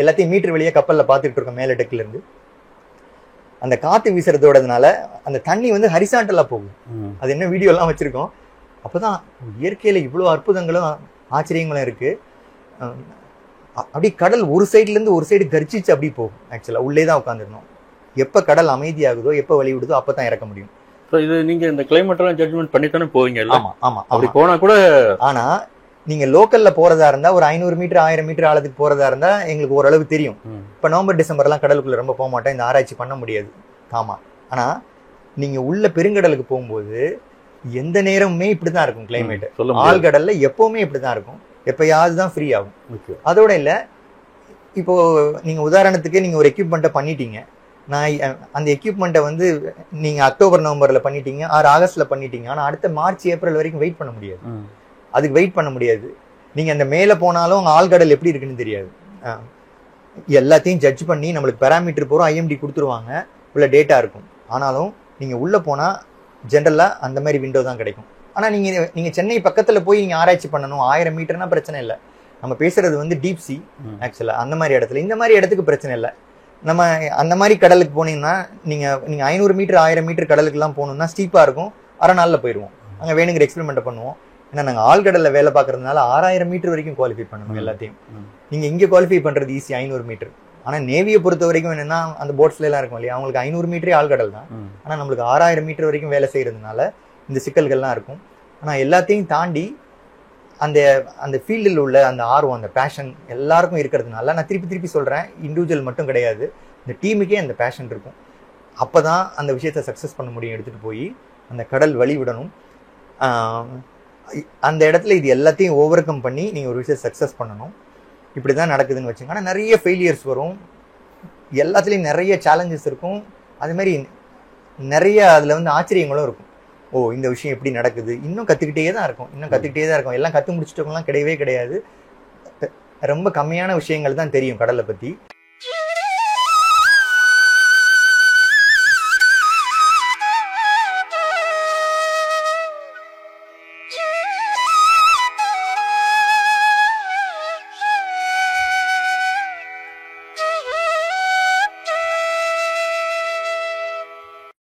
எல்லாத்தையும் மீட்டர் வெளியே கப்பலில் பார்த்துக்கிட்டு இருக்கோம் மேலே டெக்கிலேருந்து. அந்த காற்று வீசுறதோடதுனால அந்த தண்ணி வந்து ஹரிசாண்டலாக போகுது. அது என்ன வீடியோலாம் வச்சுருக்கோம். அப்போ தான் இயற்கையில் இவ்வளோ அற்புதங்களும் ஆச்சரியங்களும் இருக்குது. அப்படி கடல் ஒரு சைட்லேருந்து ஒரு சைடு கர்ச்சிச்சு அப்படி போகும். ஆக்சுவலாக உள்ளே தான் உட்காந்துருந்தோம். எப்போ கடல் அமைதியாகுதோ, எப்போ வழி விடுதோ அப்போ தான் இறக்க முடியும். ஸோ இது நீங்கள் இந்த கிளைமேட்டெல்லாம் ஜட்ஜ்மெண்ட் பண்ணித்தானே போவீங்க? ஆமாம் ஆமாம், அப்படி போனால் கூட. ஆனால் நீங்கள் லோக்கலில் போகிறதா இருந்தால் ஒரு 500 மீட்டர் 1000 மீட்டர் ஆழத்துக்கு போகிறதா இருந்தால் எங்களுக்கு ஓரளவு தெரியும். இப்போ நவம்பர் டிசம்பர்லாம் கடலுக்குள்ளே ரொம்ப போக மாட்டோம், இந்த ஆராய்ச்சி பண்ண முடியாது. ஆமாம். ஆனால் நீங்கள் உள்ள பெருங்கடலுக்கு போகும்போது எந்த நேரமுமே இப்படி தான் இருக்கும் கிளைமேட். ஆழ்கடல்ல எப்பவுமே இப்படி தான் இருக்கும், எப்பயாவது தான் ஃப்ரீ ஆகும். அதோட இல்லை, இப்போ நீங்கள் உதாரணத்துக்கு நீங்கள் ஒரு எக்யூப்மெண்ட்டை பண்ணிட்டீங்க. நான் அந்த எக்யூப்மெண்ட்டை வந்து நீங்கள் அக்டோபர் நவம்பரில் பண்ணிட்டீங்க, ஆகஸ்ட்டில் பண்ணிட்டீங்க. ஆனால் அடுத்த மார்ச் ஏப்ரல் வரைக்கும் வெயிட் பண்ண முடியாது. அதுக்கு வெயிட் பண்ண முடியாது. நீங்கள் அந்த மேலே போனாலும் உங்கள் ஆழ்கடல் எப்படி இருக்குன்னு தெரியாது. எல்லாத்தையும் ஜட்ஜ் பண்ணி நம்மளுக்கு பேராமீட்டர் போகிறோம், IMD கொடுத்துருவாங்க, உள்ள டேட்டா இருக்கும். ஆனாலும் நீங்கள் உள்ளே போனால் ஜென்ரலாக அந்த மாதிரி விண்டோ தான் கிடைக்கும். ஆனால் நீங்கள் சென்னை பக்கத்தில் போய் நீங்கள் ஆராய்ச்சி பண்ணணும், 1000 மீட்டர்னா பிரச்சனை இல்லை. நம்ம பேசுறது வந்து டீப் சி ஆக்சுவலாக அந்த மாதிரி இடத்துல. இந்த மாதிரி இடத்துக்கு பிரச்சனை இல்லை. நம்ம அந்த மாதிரி கடலுக்கு போனீங்கன்னா நீங்கள் 500 மீட்டர் 1000 மீட்டர் கடலுக்குலாம் போகணுன்னா ஸ்டீப்பாக இருக்கும், அரை நாளில் போயிடுவோம். அங்கே வேணுங்கிற எக்ஸ்பெரிமெண்ட்டை பண்ணுவோம். ஏன்னா நாங்கள் ஆழ்கடலில் வேலை பார்க்கறதுனால 6000 மீட்டர் வரைக்கும் குவாலிஃபை பண்ணணும் எல்லாத்தையும். நீங்கள் இங்கே குவாலிஃபை பண்ணுறது ஈஸி 500 மீட்டர். ஆனால் நேவியை பொறுத்த வரைக்கும் என்னென்னா அந்த போட்ஸ்லாம் இருக்கும் இல்லையா, அவங்களுக்கு 500 மீட்டரே ஆழ்கடல் தான். ஆனால் நம்மளுக்கு 6000 மீட்டர் வரைக்கும் வேலை செய்கிறதுனால இந்த சிக்கல்கள்லாம் இருக்கும். ஆனால் எல்லாத்தையும் தாண்டி அந்த ஃபீல்டில் உள்ள அந்த ஆர்வம், அந்த பேஷன் எல்லாருக்கும் இருக்கிறதுனால, நான் திருப்பி சொல்கிறேன், இண்டிவிஜுவல் மட்டும் கிடையாது, இந்த டீமுக்கே அந்த பேஷன் இருக்கும். அப்போ தான் அந்த விஷயத்தை சக்ஸஸ் பண்ண முடியும். எடுத்துகிட்டு போய் அந்த கடல் வழி விடணும். அந்த இடத்துல இது எல்லாத்தையும் ஓவர் கம் பண்ணி நீங்கள் ஒரு விஷயத்தை சக்ஸஸ் பண்ணணும். இப்படி தான் நடக்குதுன்னு வச்சுங்க. ஆனால் நிறைய ஃபெயிலியர்ஸ் வரும், எல்லாத்துலேயும் நிறைய சேலஞ்சஸ் இருக்கும். அதுமாதிரி நிறைய அதில் வந்து ஆச்சரியங்களும் இருக்கும். ஓ, இந்த விஷயம் எப்படி நடக்குது, இன்னும் கற்றுக்கிட்டே தான் இருக்கும். எல்லாம் கற்று முடிச்சிட்டவங்கலாம் கிடையவே கிடையாது. ரொம்ப கம்மியான விஷயங்கள் தான் தெரியும் கடலை பற்றி.